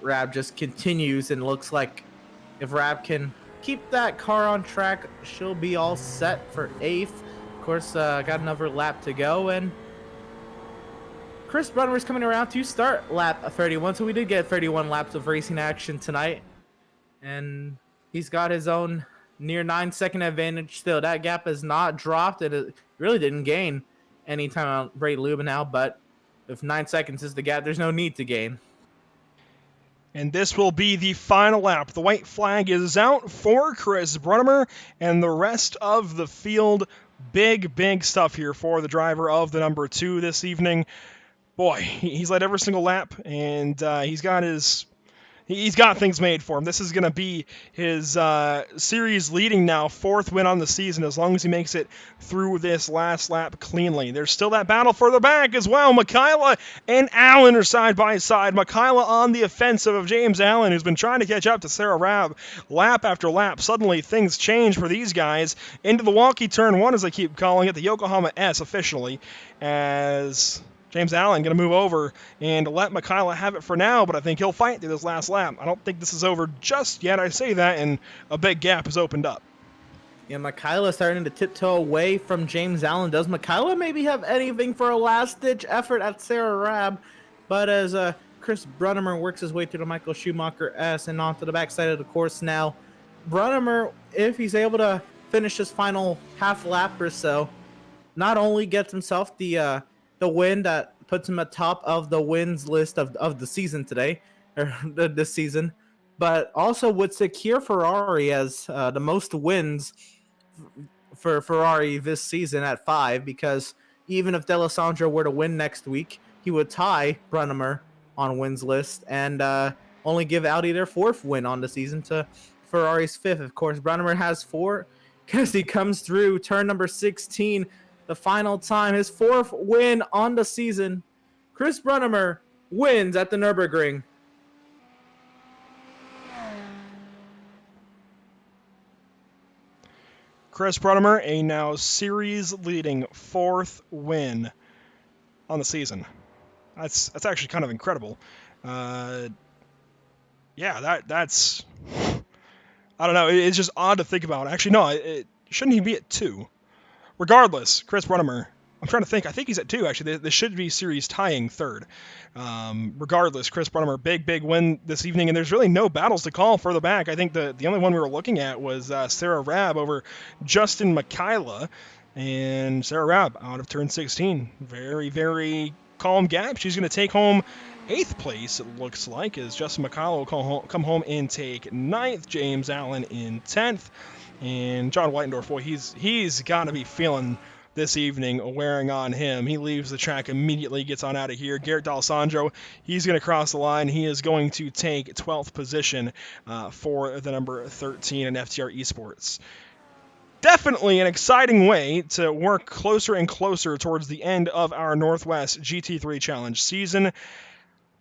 Rabb just continues, and looks like if Rabb can keep that car on track, she'll be all set for 8th. Of course, got another lap to go, and Chris Brunner is coming around to start lap 31. So we did get 31 laps of racing action tonight, and he's got his own near 9-second advantage still. That gap has not dropped, and it really didn't gain any time on Bray Lubenow, but if 9 seconds is the gap, there's no need to gain.
And this will be the final lap. The white flag is out for Chris Brunnemer and the rest of the field. Big, big stuff here for the driver of the number 2 this evening. Boy, he's led every single lap, and he's got things made for him. This is going to be his series leading now 4th win on the season, as long as he makes it through this last lap cleanly. There's still that battle further back as well. Michaela and Allen are side by side. Michaela on the offensive of James Allen, who's been trying to catch up to Sarah Rabb lap after lap. Suddenly things change for these guys into the wonky turn 1, as I keep calling it, the Yokohama S officially, as James Allen going to move over and let Michaela have it for now, but I think he'll fight through this last lap. I don't think this is over just yet. I say that, and a big gap has opened up.
Yeah, Michaela starting to tiptoe away from James Allen. Does Michaela maybe have anything for a last-ditch effort at Sarah Rabb? But as Chris Brunnemer works his way through the Michael Schumacher S and onto the backside of the course now, Brunnemer, if he's able to finish his final half lap or so, not only gets himself the win that puts him atop of the wins list of the season today, this season, but also would secure Ferrari as the most wins for Ferrari this season at 5, because even if D'Alessandro were to win next week, he would tie Brunnemer on wins list and only give Audi their 4th win on the season to Ferrari's 5th. Of course, Brunnemer has 4 because he comes through turn number 16, the final time, his 4th win on the season. Chris Brunnemer wins at the Nürburgring.
Chris Brunnemer, a now series-leading 4th win on the season. That's actually kind of incredible. Yeah, that's... I don't know. It's just odd to think about. Actually, no, it shouldn't he be at 2? Regardless, Chris Brunnemer, I'm trying to think. I think he's at 2, actually. This should be series tying 3rd. Regardless, Chris Brunnemer, big win this evening, and there's really no battles to call further back. I think the only one we were looking at was Sarah Rabb over Justin Michaela, and Sarah Rabb out of turn 16. Very, very calm gap. She's going to take home 8th place, it looks like, as Justin Michaela will come home and take 9th. James Allen in 10th. And John Whitendorf, boy, he's got to be feeling this evening wearing on him. He leaves the track immediately, gets on out of here. Garrett D'Alessandro, he's going to cross the line. He is going to take 12th position for the number 13 in FTR Esports. Definitely an exciting way to work closer and closer towards the end of our Northwest GT3 Challenge season.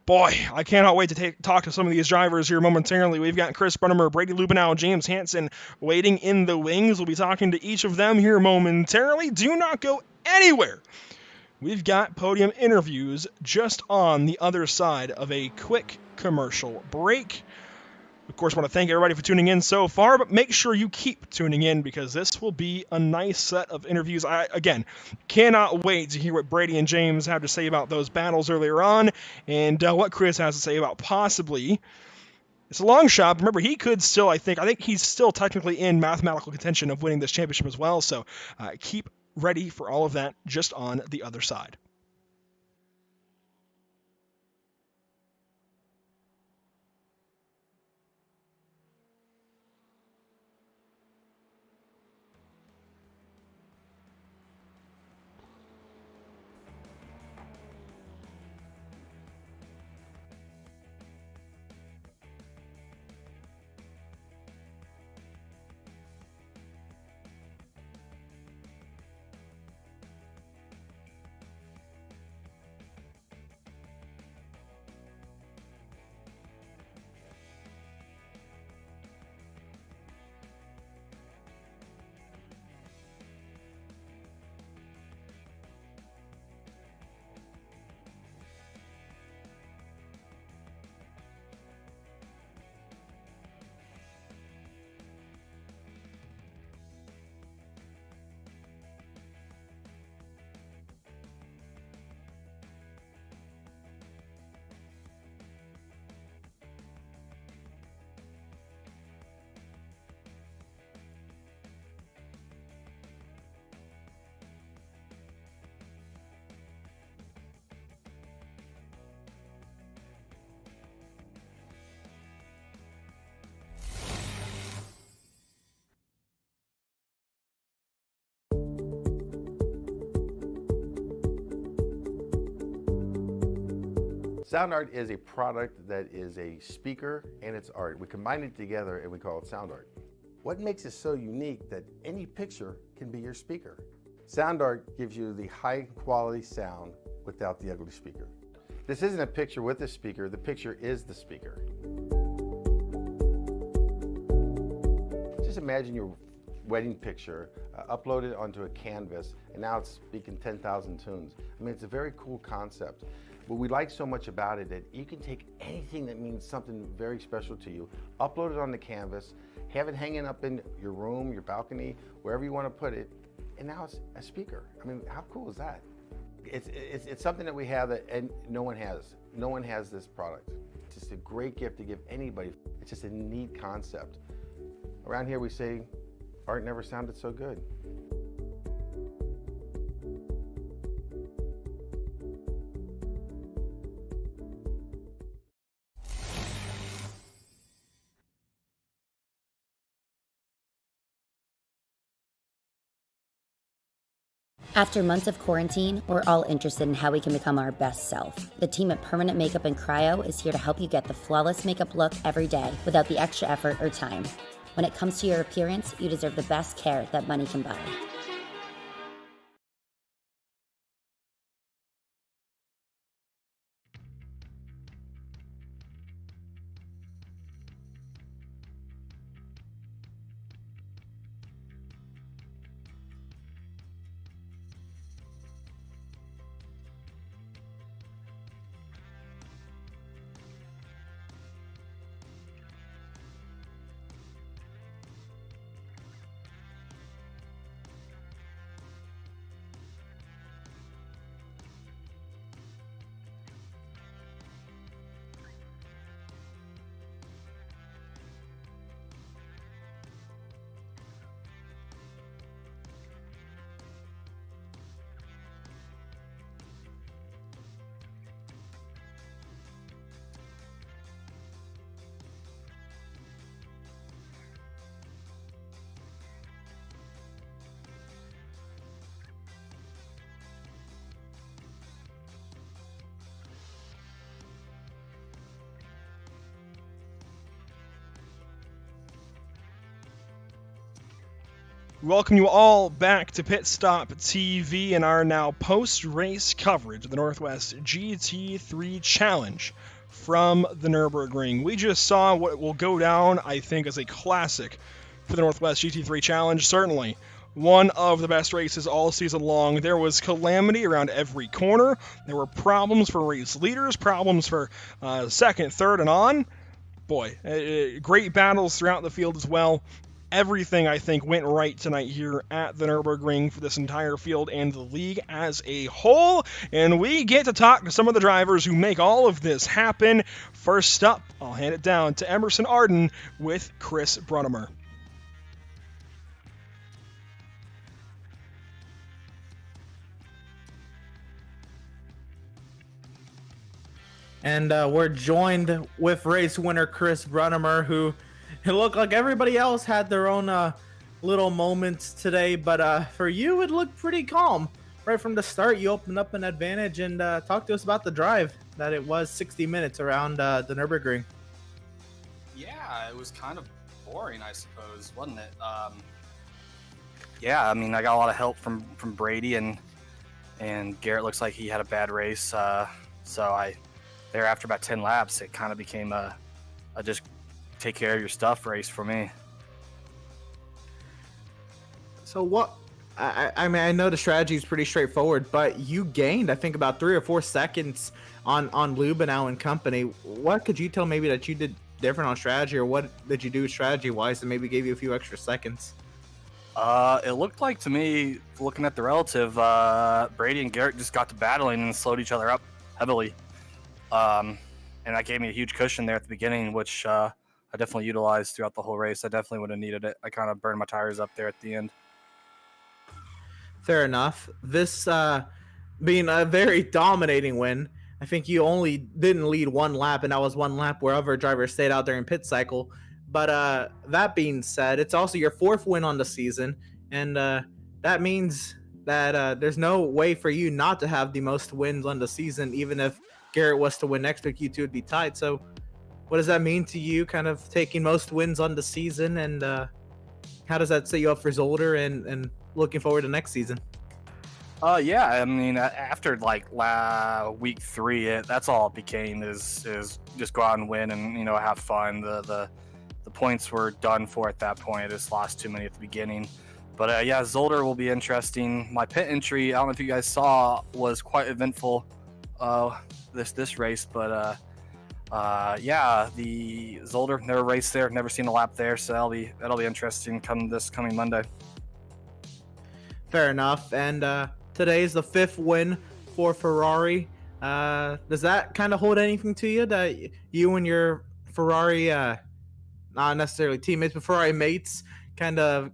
Boy, I cannot wait to talk to some of these drivers here momentarily. We've got Chris Brunnemer, Brady Lubenow, James Hansen waiting in the wings. We'll be talking to each of them here momentarily. Do not go anywhere. We've got podium interviews just on the other side of a quick commercial break. Of course, I want to thank everybody for tuning in so far, but make sure you keep tuning in because this will be a nice set of interviews. I, again, cannot wait to hear what Brady and James have to say about those battles earlier on and what Chris has to say about possibly. It's a long shot. Remember, he could still, I think he's still technically in mathematical contention of winning this championship as well, so keep ready for all of that just on the other side.
Sound Art is a product that is a speaker and it's art. We combine it together and we call it Sound Art. What makes it so unique that any picture can be your speaker? Sound Art gives you the high quality sound without the ugly speaker. This isn't a picture with a speaker, the picture is the speaker. Just imagine your wedding picture uploaded onto a canvas and now it's speaking 10,000 tunes. I mean, it's a very cool concept. What we like so much about it that you can take anything that means something very special to you, upload it on the canvas, have it hanging up in your room, your balcony, wherever you want to put it, and now it's a speaker. I mean, how cool is that? It's something that we have that and no one has. No one has this product. It's just a great gift to give anybody. It's just a neat concept. Around here we say, art never sounded so good.
After months of quarantine, we're all interested in how we can become our best self. The team at Permanent Makeup and Cryo is here to help you get the flawless makeup look every day without the extra effort or time. When it comes to your appearance, you deserve the best care that money can buy.
Welcome you all back to Pit Stop TV and our now post-race coverage of the Northwest GT3 Challenge from the Nürburgring. We just saw what will go down, I think, as a classic for the Northwest GT3 Challenge. Certainly one of the best races all season long. There was calamity around every corner. There were problems for race leaders, problems for second, third, and on. Boy, great battles throughout the field as well. Everything, I think, went right tonight here at the Nürburgring for this entire field and the league as a whole. And we get to talk to some of the drivers who make all of this happen. First up, I'll hand it down to Emerson Arden with Chris Brunnemer.
And we're joined with race winner Chris Brunnemer, who it looked like everybody else had their own little moments today, but for you, it looked pretty calm. Right from the start, you opened up an advantage and talked to us about the drive, that it was 60 minutes around the Nürburgring.
Yeah, it was kind of boring, I suppose, wasn't it? Yeah, I mean, I got a lot of help from Brady, and Garrett looks like he had a bad race. So there after about 10 laps, it kind of became a just take care of your stuff race for me.
So what? I mean, I know the strategy is pretty straightforward, but you gained, I think, about 3 or 4 seconds on Lubenow and company. What could you tell maybe that you did different on strategy, or what did you do strategy-wise that maybe gave you a few extra seconds?
It looked like to me, looking at the relative, Brady and Garrett just got to battling and slowed each other up heavily. And that gave me a huge cushion there at the beginning, which I definitely utilized throughout the whole race. I definitely would have needed it. I kind of burned my tires up there at the end.
Fair enough. This being a very dominating win, I think you only didn't lead one lap, and that was one lap where other drivers stayed out there in pit cycle. But that being said, it's also your 4th win on the season, and that means that there's no way for you not to have the most wins on the season. Even if Garrett was to win next week, you two would be tied. So what does that mean to you, kind of taking most wins on the season, and how does that set you up for Zolder and looking forward to next season?
Yeah, I mean, after like week 3, that's all it became is just go out and win and, you know, have fun. The points were done for at that point. I just lost too many at the beginning. But yeah, Zolder will be interesting. My pit entry, I don't know if you guys saw, was quite eventful this race, but yeah, the Zolder, never raced there, never seen a lap there, so that'll be interesting this coming Monday.
Fair enough. And today is the 5th win for Ferrari. Does that kind of hold anything to you, that you and your Ferrari, not necessarily teammates, but Ferrari mates, kind of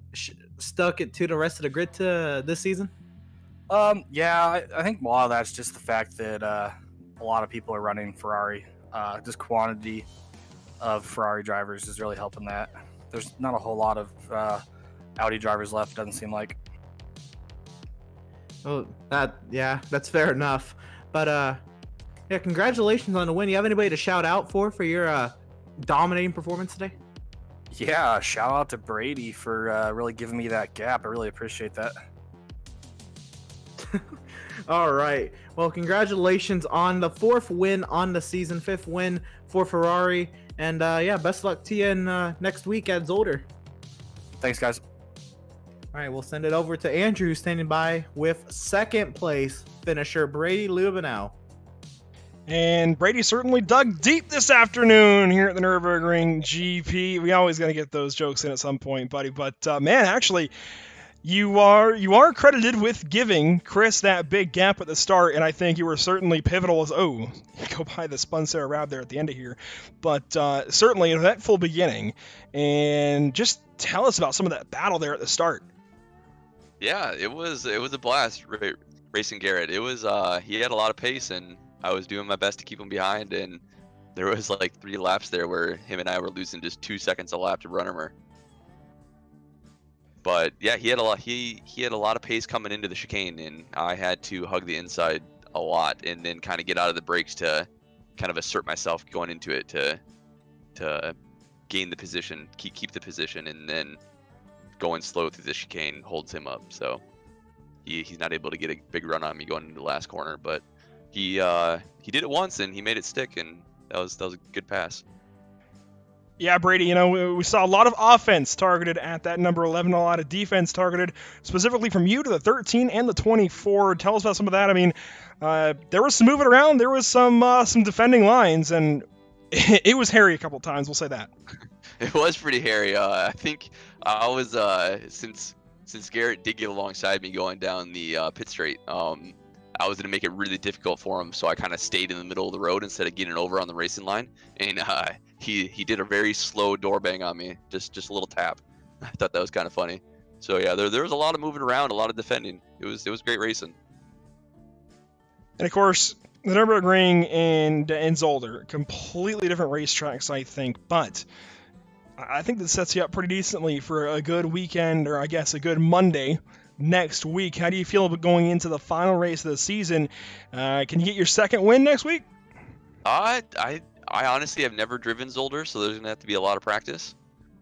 stuck it to the rest of the grid to this season?
Yeah, I think a lot of that's just the fact that a lot of people are running Ferrari. Just quantity of Ferrari drivers is really helping that. There's not a whole lot of Audi drivers left, doesn't seem like.
Oh, that's fair enough. But yeah, congratulations on the win. You have anybody to shout out for your dominating performance today?
Yeah, shout out to Brady for really giving me that gap. I really appreciate that.
All right. Well, congratulations on the 4th win on the season, 5th win for Ferrari, and yeah, best luck to you in next week at Zolder.
Thanks, guys.
All right, we'll send it over to Andrew, who's standing by with 2nd place finisher Brady Lubenow.
And Brady certainly dug deep this afternoon here at the Nurburgring GP. We always got to get those jokes in at some point, buddy. But man, actually, you are credited with giving Chris that big gap at the start, and I think you were certainly pivotal as you go by the Spun Sarah Rab there at the end of here. But certainly an eventful beginning. And just tell us about some of that battle there at the start.
Yeah, it was a blast racing Garrett. It was he had a lot of pace, and I was doing my best to keep him behind, and there was like 3 laps there where him and I were losing just 2 seconds a lap to Runnermer. But yeah, he had a lot of pace coming into the chicane, and I had to hug the inside a lot and then kind of get out of the brakes to kind of assert myself going into it to gain the position, keep the position, and then going slow through the chicane holds him up. So he's not able to get a big run on me going into the last corner, but he did it once and he made it stick, and that was a good pass.
Yeah, Brady, we saw a lot of offense targeted at that number 11, a lot of defense targeted specifically from you to the 13 and the 24. Tell us about some of that. I mean, there was some moving around. There was some defending lines, and it was hairy a couple times. We'll say that.
It was pretty hairy. I think I was, since Garrett did get alongside me going down the pit straight, I was going to make it really difficult for him, so I kind of stayed in the middle of the road instead of getting over on the racing line, and he did a very slow door bang on me, just a little tap. I thought that was kind of funny. So yeah, there was a lot of moving around, a lot of defending. It was great racing.
And of course, the Nürburgring and Zolder, completely different racetracks, I think, but I think that sets you up pretty decently for a good weekend, or I guess a good Monday next week. How do you feel about going into the final race of the season? Can you get your 2nd win next week?
I honestly have never driven Zolder, so there's gonna have to be a lot of practice.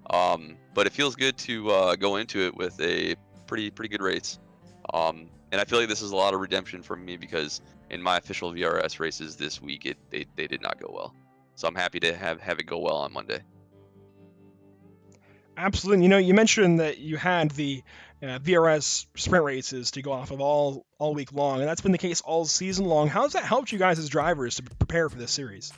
But it feels good to go into it with a pretty good race. And I feel like this is a lot of redemption for me because in my official VRS races this week, they did not go well. So I'm happy to have it go well on Monday.
Absolutely. You mentioned that you had the VRS sprint races to go off of all week long, and that's been the case all season long. How has that helped you guys as drivers to prepare for this series?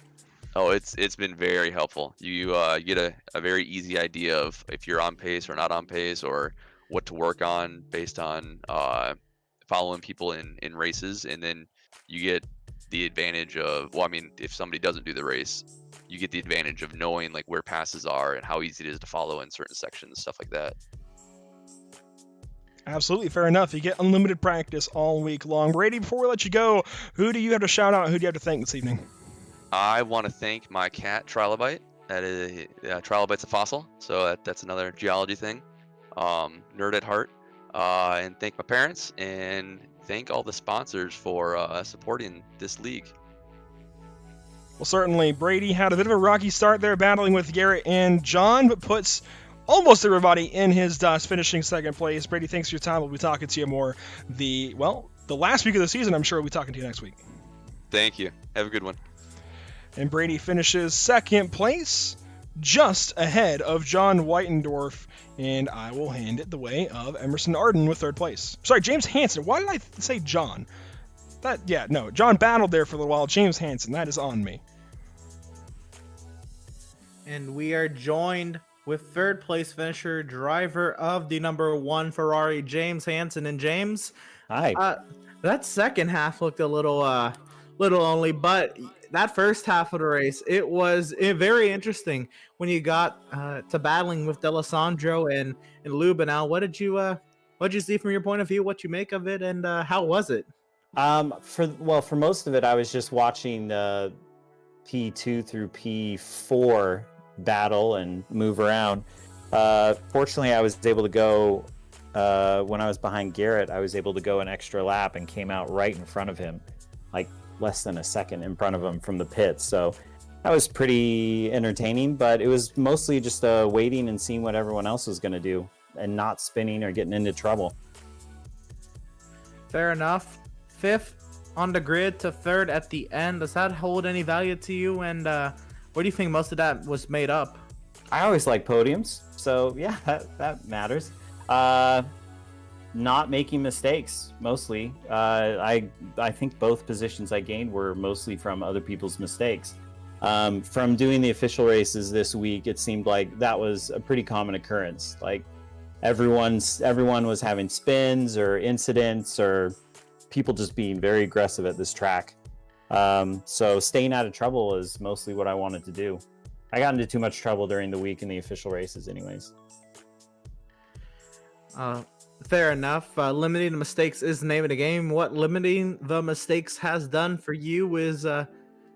Oh, it's been very helpful. You get a very easy idea of if you're on pace or not on pace, or what to work on based on following people in races, and then you get the advantage of, well, I mean, if somebody doesn't do the race, you get the advantage of knowing like where passes are and how easy it is to follow in certain sections, stuff like that.
Absolutely, fair enough. You get unlimited practice all week long. Brady, before we let you go, who do you have to shout out? Who do you have to thank this evening?
I want to thank my cat, Trilobite. That is, Trilobite's a fossil, so that's another geology thing. Nerd at heart. And thank my parents, and thank all the sponsors for supporting this league.
Well, certainly, Brady had a bit of a rocky start there, battling with Garrett and John, but puts almost everybody in his dust, finishing 2nd place. Brady, thanks for your time. We'll be talking to you more the last week of the season. I'm sure we'll be talking to you next week.
Thank you. Have a good one.
And Brady finishes 2nd place, just ahead of John Whitendorf, and I will hand it the way of Emerson Arden with 3rd place. Sorry, James Hansen. Why did I say John? John battled there for a little while. James Hansen, that is on me.
And we are joined with 3rd place finisher, driver of the number 1 Ferrari, James Hansen. And James,
hi.
That 2nd half looked a little only, but that first half of the race, it was very interesting when you got to battling with D'Alessandro and Lubenow. What did you see from your point of view? What you make of it, and how was it?
For most of it, I was just watching P2 through P4 battle and move around. Fortunately, I was able to go when I was behind Garrett, I was able to go an extra lap and came out right in front of him, like less than a second in front of him from the pits. So that was pretty entertaining, but it was mostly just waiting and seeing what everyone else was going to do and not spinning or getting into trouble.
Fair enough. 5th on the grid to 3rd at the end. Does that hold any value to you? And what do you think most of that was made up?
I always like podiums, so yeah, that matters. Not making mistakes, mostly. I think both positions I gained were mostly from other people's mistakes. From doing the official races this week, it seemed like that was a pretty common occurrence. Like everyone was having spins or incidents or people just being very aggressive at this track. So staying out of trouble is mostly what I wanted to do. I got into too much trouble during the week in the official races anyways.
Fair enough. Limiting the mistakes is the name of the game. What limiting the mistakes has done for you is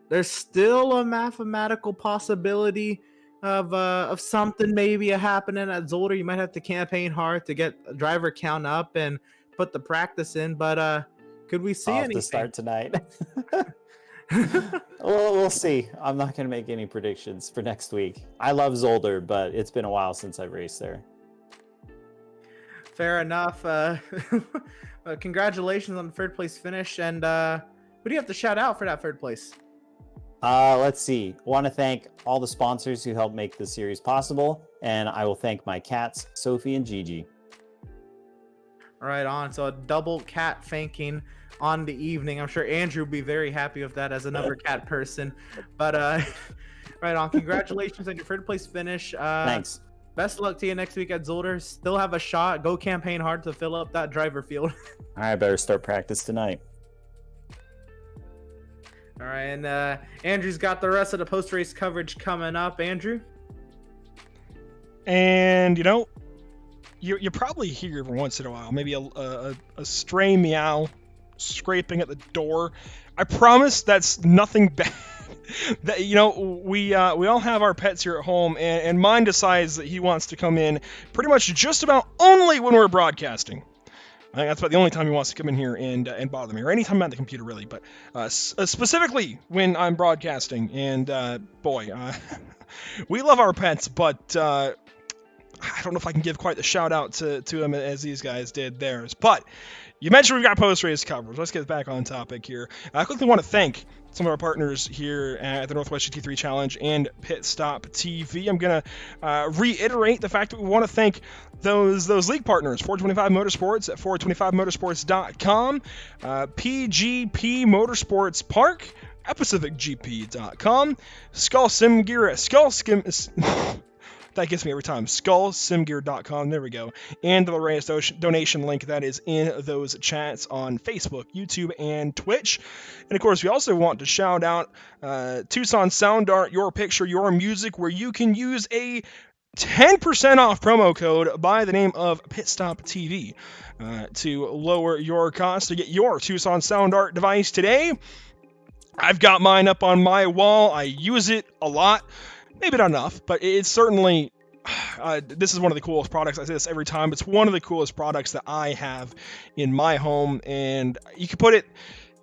there's still a mathematical possibility of something maybe happening at Zolder. You might have to campaign hard to get a driver count up and put the practice in, but could we see anything?
To start tonight. We'll see. I'm not going to make any predictions for next week. I love Zolder, but it's been a while since I've raced there.
Fair enough. Congratulations on the 3rd place finish. And who do you have to shout out for that 3rd place?
Let's see. I want to thank all the sponsors who helped make this series possible. And I will thank my cats, Sophie and Gigi.
Right on. So a double cat thanking on the evening. I'm sure Andrew will be very happy with that as another cat person. But right on. Congratulations on your 3rd place finish.
Thanks.
Best of luck to you next week at Zolder. Still have a shot. Go campaign hard to fill up that driver field.
All right, better start practice tonight.
All right, and Andrew's got the rest of the post-race coverage coming up. Andrew?
And, you probably hear every once in a while, maybe a stray meow scraping at the door. I promise that's nothing bad. That we all have our pets here at home, and mine decides that he wants to come in pretty much just about only when we're broadcasting. I think that's about the only time he wants to come in here and bother me, or anytime I'm at the computer, really. But specifically when I'm broadcasting, and boy, we love our pets, but I don't know if I can give quite the shout out to him as these guys did theirs. But you mentioned we've got post-race coverage. Let's get back on topic here. I quickly want to thank some of our partners here at the Northwest GT3 Challenge and Pit Stop TV. I'm going to reiterate the fact that we want to thank those league partners, 425 Motorsports at 425motorsports.com, PGP Motorsports Park at PacificGP.com, Skull Sim Gear at that gets me every time. SkullSimGear.com. There we go. And the Lorraine donation link that is in those chats on Facebook, YouTube, and Twitch. And of course, we also want to shout out Tucson Sound Art, Your Picture, Your Music, where you can use a 10% off promo code by the name of Pitstop TV to lower your costs to get your Tucson Sound Art device today. I've got mine up on my wall. I use it a lot. Maybe not enough, but it's certainly, this is one of the coolest products. I say this every time. It's one of the coolest products that I have in my home, and you can put it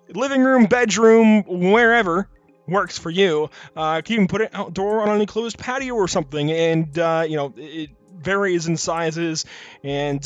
living room, bedroom, wherever works for you. You can even put it outdoor on an enclosed patio or something, and, it varies in sizes, and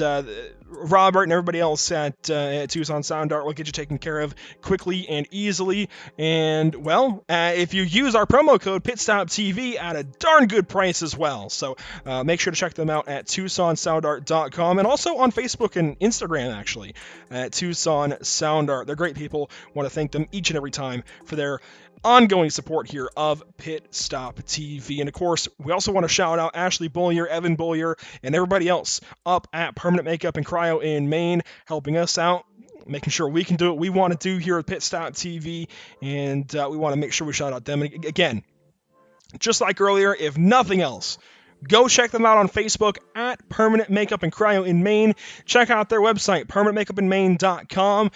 Robert and everybody else at Tucson Sound Art will get you taken care of quickly and easily. And, well, if you use our promo code PitstopTV at a darn good price as well. So make sure to check them out at TucsonSoundArt.com and also on Facebook and Instagram, actually, at Tucson Sound Art. They're great people. Want to thank them each and every time for their ongoing support here of Pit Stop TV. And of course, we also want to shout out Ashley Bollier, Evan Bollier, and everybody else up at Permanent Makeup and Cryo in Maine, helping us out, making sure we can do what we want to do here at Pit Stop TV, and we want to make sure we shout out them. And again, just like earlier, if nothing else, go check them out on Facebook at Permanent Makeup and Cryo in Maine. Check out their website, permanentmakeupinmaine.com.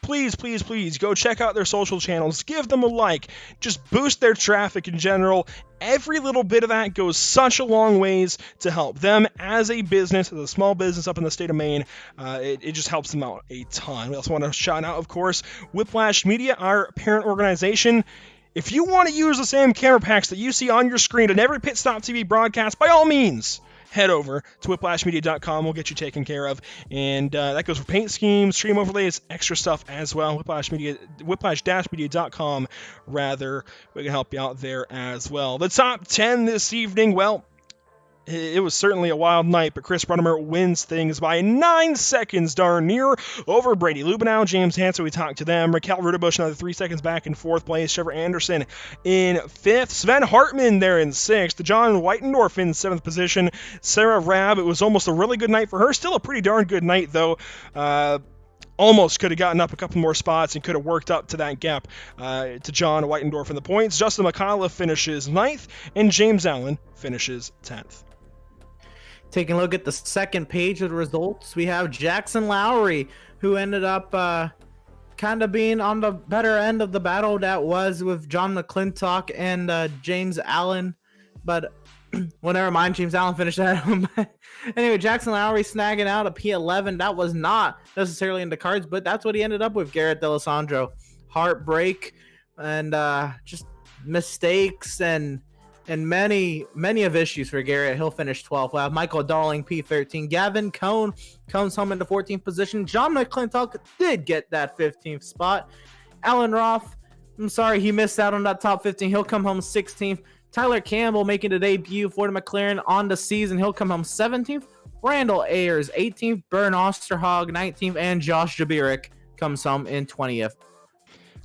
please, please, please go check out their social channels. Give them a like. Just boost their traffic in general. Every little bit of that goes such a long ways to help them as a business, as a small business up in the state of Maine. It just helps them out a ton. We also want to shout out, of course, Whiplash Media, our parent organization. If you want to use the same camera packs that you see on your screen in every Pit Stop TV broadcast, by all means, head over to whiplashmedia.com. We'll get you taken care of. And that goes for paint schemes, stream overlays, extra stuff as well. Whiplash-media.com, rather. We can help you out there as well. The top 10 this evening, well, it was certainly a wild night, but Chris Brunnemer wins things by 9 seconds, darn near, over Brady Lubenow, James Hansen, we talked to them, Raquel Rudebusch, another 3 seconds back in 4th place, Trevor Anderson in 5th, Sven Hartman there in 6th, John Whitendorf in 7th position, Sarah Rabb, it was almost a really good night for her, still a pretty darn good night, though. Almost could have gotten up a couple more spots and could have worked up to that gap to John Whitendorf in the points. Justin McAuliffe finishes 9th, and James Allen finishes 10th.
Taking a look at the second page of the results, we have Jackson Lowry, who ended up kind of being on the better end of the battle that was with John McClintock and James Allen. But, well, never mind, James Allen finished ahead of him. Anyway, Jackson Lowry snagging out a P11. That was not necessarily in the cards, but that's what he ended up with, Garrett D'Alessandro. Heartbreak and just mistakes and many of issues for Garrett. He'll finish 12th. We'll have Michael Darling, P13. Gavin Cohn comes home into 14th position. John McClintock did get that 15th spot. Alan Roth, I'm sorry he missed out on that top 15. He'll come home 16th. Tyler Campbell making a debut for the McLaren on the season. He'll come home 17th. Randall Ayers, 18th. Bern Osterhag, 19th. And Josh Jabirik comes home in 20th.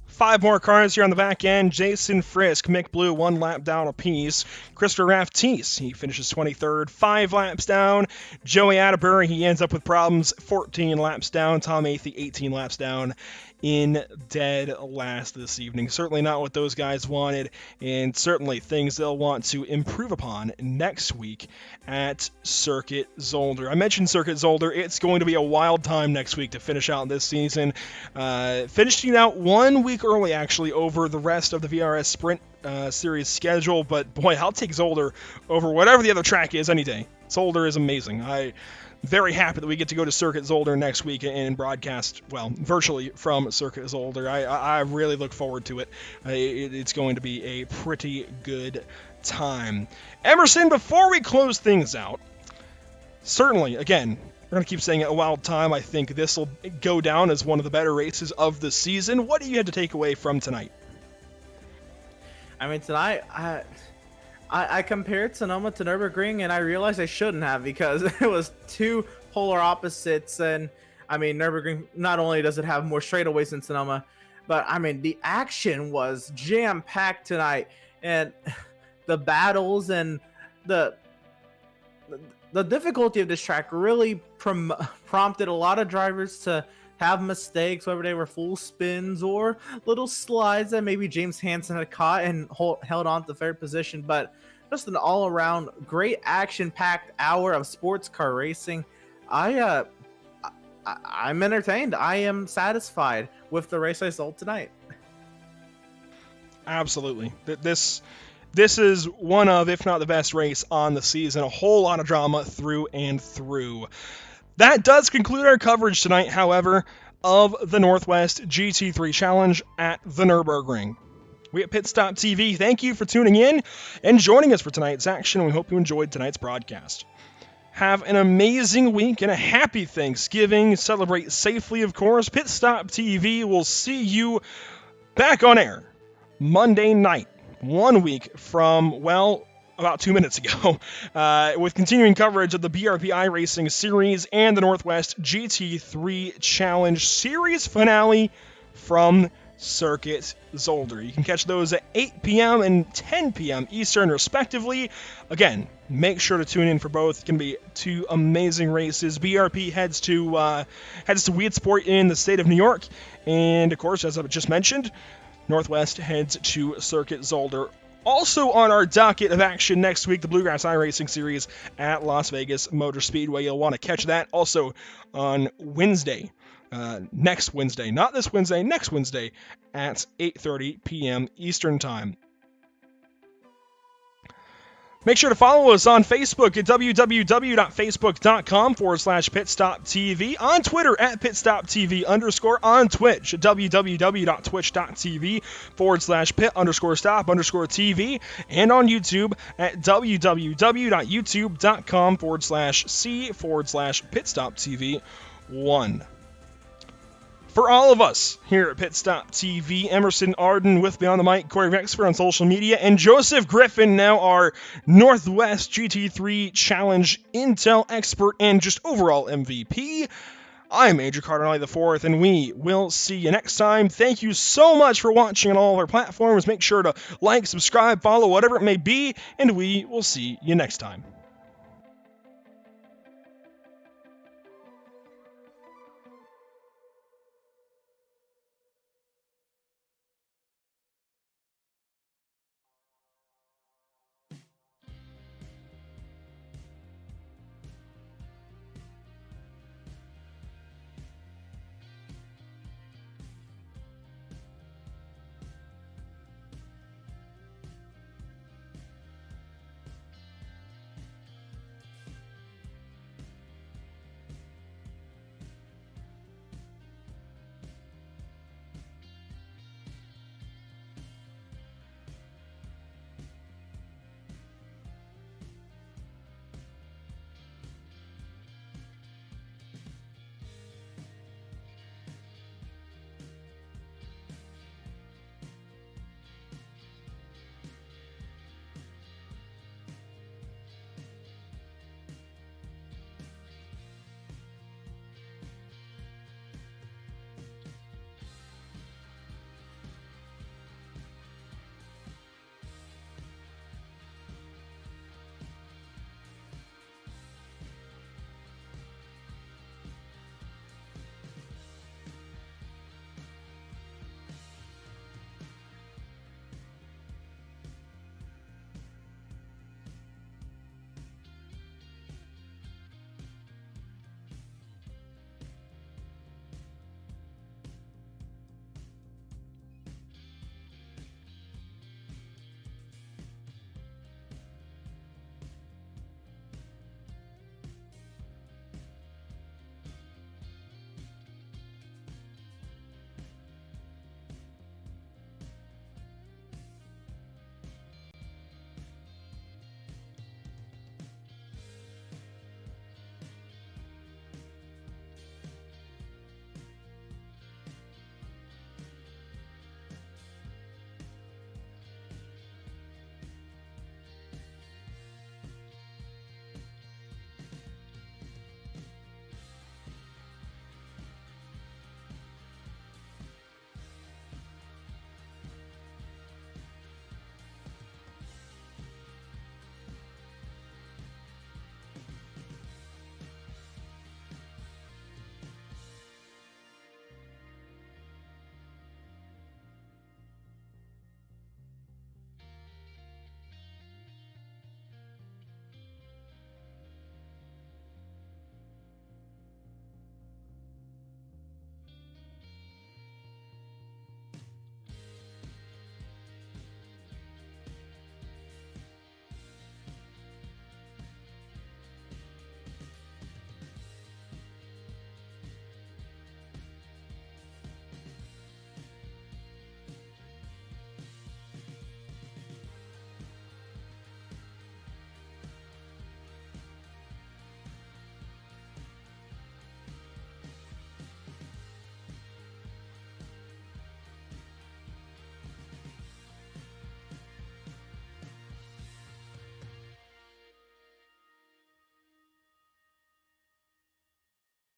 5 more cars here on the back end. Jason Frisk, Mick Blue, 1 lap down apiece. Christopher Raftees, he finishes 23rd, 5 laps down. Joey Atterbury, he ends up with problems, 14 laps down. Tom Athey, 18 laps down in dead last this evening. Certainly not what those guys wanted, and certainly things they'll want to improve upon next week at Circuit Zolder. I mentioned Circuit Zolder. It's going to be a wild time next week to finish out this season. Finishing out 1 week early, actually, over the rest of the VRS Sprint Series schedule, but boy, I'll take Zolder over whatever the other track is any day. Zolder is amazing. Very happy that we get to go to Circuit Zolder next week and broadcast, well, virtually from Circuit Zolder. I really look forward to it. It's going to be a pretty good time. Emerson, before we close things out, certainly, again, we're going to keep saying it, a wild time. I think this will go down as one of the better races of the season. What do you have to take away from tonight?
I mean, tonight, I compared Sonoma to Nürburgring, and I realized I shouldn't have because it was 2 polar opposites. And I mean, Nürburgring, not only does it have more straightaways than Sonoma, but I mean, the action was jam-packed tonight, and the battles and the difficulty of this track really prompted a lot of drivers to have mistakes, whether they were full spins or little slides that maybe James Hansen had caught and held on to 3rd position. But just an all-around great action-packed hour of sports car racing. I'm entertained. I am satisfied with the race I saw tonight.
Absolutely. This is one of, if not the best race on the season. A whole lot of drama through and through. That does conclude our coverage tonight, however, of the Northwest GT3 Challenge at the Nürburgring. We at Pit Stop TV thank you for tuning in and joining us for tonight's action. We hope you enjoyed tonight's broadcast. Have an amazing week and a happy Thanksgiving. Celebrate safely, of course. Pit Stop TV will see you back on air Monday night, 1 week from, well, about 2 minutes ago, with continuing coverage of the BRP iRacing Series and the Northwest GT3 Challenge Series finale from Circuit Zolder. You can catch those at 8 p.m. and 10 p.m. Eastern, respectively. Again, make sure to tune in for both. It can be 2 amazing races. BRP heads to Weedsport in the state of New York, and of course, as I just mentioned, Northwest heads to Circuit Zolder. Also on our docket of action next week, the Bluegrass iRacing Series at Las Vegas Motor Speedway. You'll want to catch that also on Wednesday, next Wednesday. Not this Wednesday, next Wednesday at 8:30 p.m. Eastern Time. Make sure to follow us on Facebook at www.facebook.com/pitstoptv, on Twitter at pitstoptv_, on Twitch at www.twitch.tv/pit_stop_tv, and on YouTube at www.youtube.com/c/pitstoptv1. For all of us here at Pit Stop TV, Emerson Arden with me on the mic, Corey Rexford on social media, and Joseph Griffin, now our Northwest GT3 Challenge Intel expert and just overall MVP. I'm Major Cardinale IV, and we will see you next time. Thank you so much for watching on all of our platforms. Make sure to like, subscribe, follow, whatever it may be, and we will see you next time.